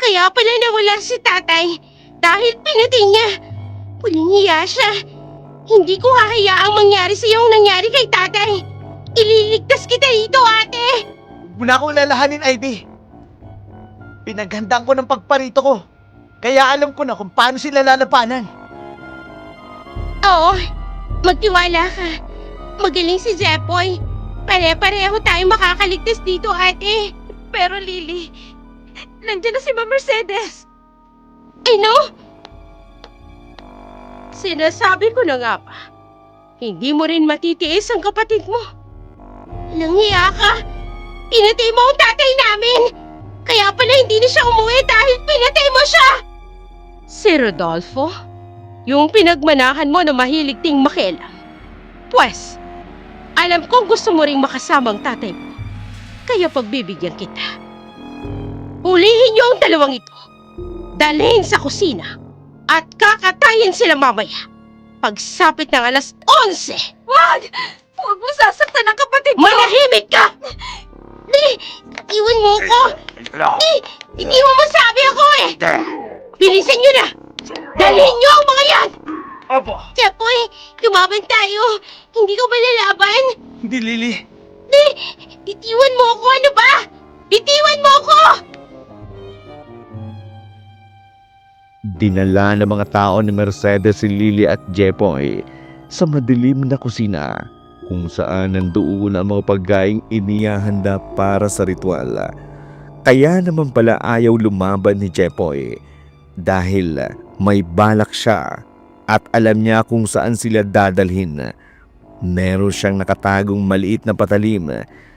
kaya pala nawala si tatay dahil pinatay niya. Puling hiya siya. Hindi ko hahayaang mangyari sa iyong nangyari kay tatay. Ililigtas kita dito, ate. Huwag mo na akong lalahanin, Ivy. Pinaghandaan ko ng pagparito ko. Kaya alam ko na kung paano sila lalabanan. Oo, magtiwala ka. Magaling si Jepoy. Pare-pareho tayo makakaligtas dito, ate. Pero Lily, nandiyan na si Ma'am Mercedes. Ano? Sinasabi ko na nga ba, hindi mo rin matitiis ang kapatid mo. Langhiya ka. Pinatay mo ang tatay namin. Kaya pala hindi na siya umuwi dahil pinatay mo siya. Si Rodolfo, yung pinagmanahan mo na mahilig ting makialam. Pwes, alam kong gusto mo ring makasama ang tatay mo. Kaya pagbibigyan kita. Hulihin niyo ang dalawang ito. Dalhin sa kusina. At kakatayin sila mamaya. Pagsapit ng alas 11. Wag! Huwag mo sasaktan ang kapatid ko. Manahimik ka! Iwan mo ko. Hindi mo masabi ako eh. Bilisan niyo na. Dalhin niyo ang mga yan. Opo. Jepoy, lumaban tayo. Hindi ko ba lalaban? Hindi, Lily. Bitiwan mo ako, ano ba? Bitiwan mo ako! Dinala ng mga tao ni Mercedes si Lily at Jepoy sa madilim na kusina kung saan nandoon ang mga pagkaing inihahanda para sa ritual. Kaya naman pala ayaw lumaban ni Jepoy dahil may balak siya at alam niya kung saan sila dadalhin. Meron siyang nakatagong maliit na patalim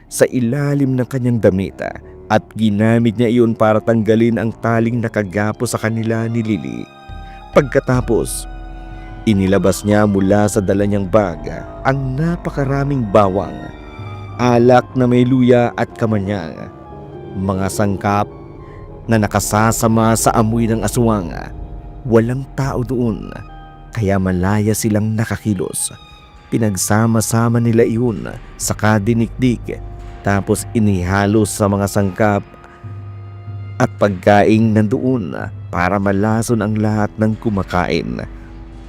sa ilalim ng kanyang damit at ginamit niya iyon para tanggalin ang taling nakagapo sa kanila ni Lily. Pagkatapos, inilabas niya mula sa dala niyang bag ang napakaraming bawang, alak na may luya at kamanyang, mga sangkap na nakasasama sa amoy ng aswang. Walang tao doon, kaya malaya silang nakakilos. Pinagsama-sama nila iyon sa kadinikdik, tapos inihalos sa mga sangkap at pagkaing nandoon para malason ang lahat ng kumakain.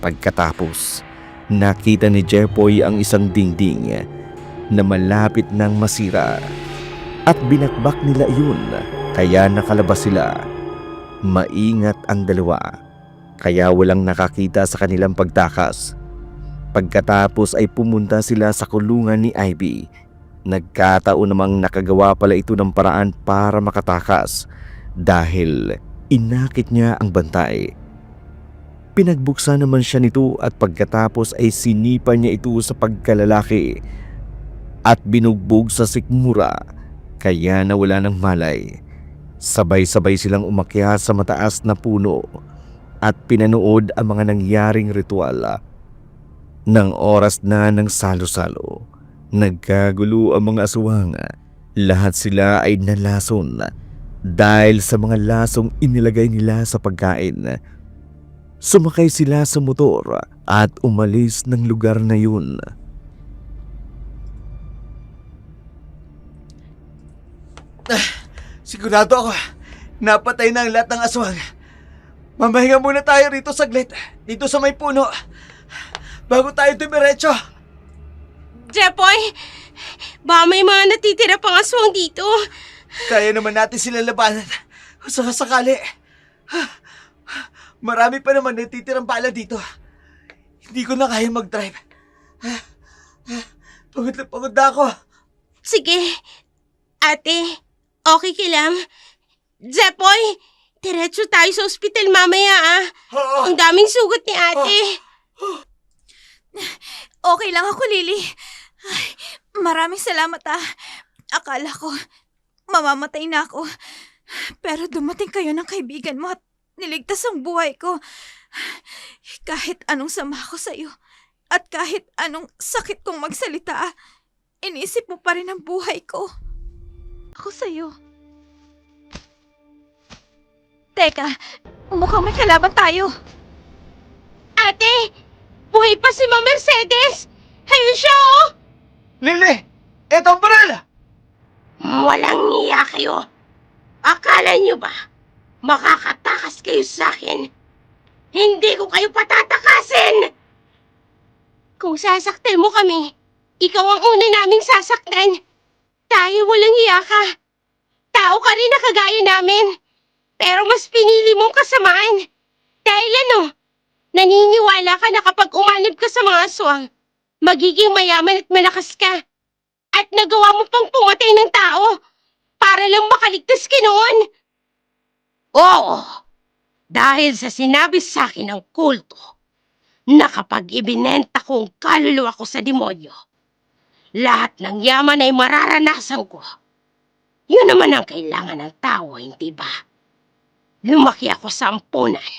Pagkatapos, nakita ni Jepoy ang isang dingding na malapit nang masira at binakbak nila iyon, kaya nakalabas sila. Maingat ang dalawa, kaya walang nakakita sa kanilang pagtakas. Pagkatapos ay pumunta sila sa kulungan ni Ivy. Nagkataon namang nakagawa pala ito ng paraan para makatakas dahil inakit niya ang bantay. Pinagbuksan naman siya nito at pagkatapos ay sinipa niya ito sa pagkalalaki at binugbog sa sikmura kaya nawala ng malay. Sabay-sabay silang umakyat sa mataas na puno at pinanood ang mga nangyaring ritual. Nang oras na ng salo-salo, nagkagulo ang mga aswang. Lahat sila ay nalason dahil sa mga lasong inilagay nila sa pagkain. Sumakay sila sa motor at umalis ng lugar na yun. Sigurado ako, napatay na ang lahat ng aswang. Mamahinga muna tayo rito saglit, dito sa may puno, bago tayo dumiretso. Jepoy, baka may mga natitira pang aswang dito. Kaya naman natin sila labanan kung sakali. Marami pa naman natitirang bala dito. Hindi ko na kaya mag-drive. Pagod na ako. Sige, ate, okay ka lang? Jepoy, diretso tayo sa ospital mamaya Oo. Ang daming sugat ni ate. Okay lang ako, Lily. Ay, maraming salamat Akala ko, mamamatay na ako. Pero dumating kayo ng kaibigan mo at niligtas ang buhay ko. Kahit anong sama ko sa iyo at kahit anong sakit kong magsalita, inisip mo pa rin ang buhay ko. Ako sa iyo. Teka, mukhang may kalaban tayo. Ate, buhay pa si Ma'am Mercedes. Ayun siya, oh. Lily! Eto ang baril! Walang niya kayo. Akala niyo ba makakatakas kayo sa akin? Hindi ko kayo patatakasin! Kung sasaktan mo kami, ikaw ang una naming sasaktan. Dahil walang hiya ka. Tao ka rin na kagaya namin. Pero mas pinili mong kasamaan. Dahil naniniwala ka na kapag umanib ka sa mga aswang, magiging mayaman at malakas ka. At nagawa mo pang pumatay ng tao para lang makaligtas ka noon. Oo, dahil sa sinabi sa akin ng kulto na kapag ibinenta kong kaluluwa ko sa demonyo, lahat ng yaman ay mararanasan ko. Yun naman ang kailangan ng tao, hindi ba? Lumaki ako sa ampunan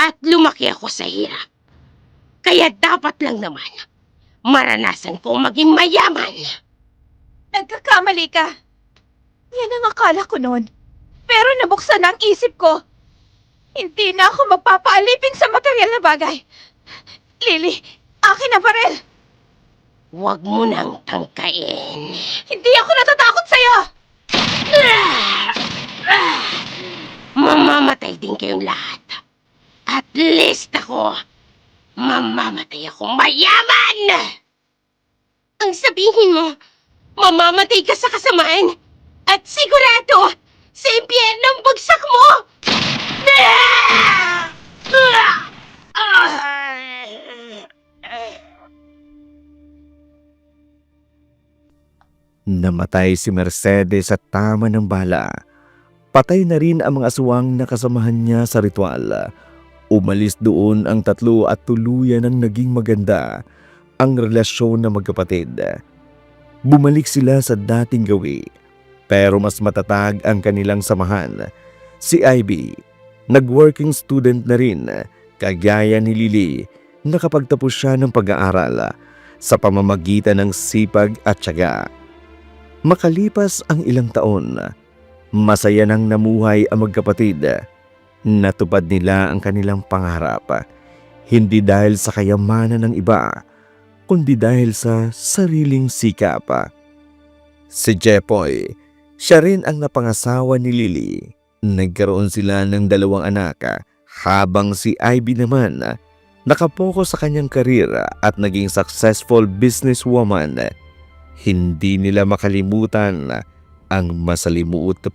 at lumaki ako sa hirap. Kaya dapat lang naman maranasan kong maging mayaman. Nagkakamali ka. Yan ang akala ko noon. Pero nabuksan na ang isip ko. Hindi na ako magpapaalipin sa material na bagay. Lily, akin ang baril. Huwag mo nang tangkain. Hindi ako natatakot sa'yo. Mamamatay din kayong lahat. At least ako, mamamatay akong mayaman! Ang sabihin mo, mamamatay ka sa kasamaan at sigurado sa impyerno ang bagsak mo! Namatay si Mercedes sa tama ng bala. Patay na rin ang mga aswang na kasamahan niya sa ritual. Umalis doon ang tatlo at tuluyan ng naging maganda ang relasyon ng magkapatid. Bumalik sila sa dating gawi, pero mas matatag ang kanilang samahan. Si Ivy, nag-working student na rin, kagaya ni Lily, nakapagtapos siya ng pag-aaral sa pamamagitan ng sipag at tiyaga. Makalipas ang ilang taon, masaya nang namuhay ang magkapatid. Natupad nila ang kanilang pangarap, hindi dahil sa kayamanan ng iba, kundi dahil sa sariling sikap. Si Jepoy, siya rin ang napangasawa ni Lily. Nagkaroon sila ng 2 anak, habang si Ivy naman nakapokus sa kanyang karir at naging successful businesswoman. Hindi nila makalimutan ang masalimuot na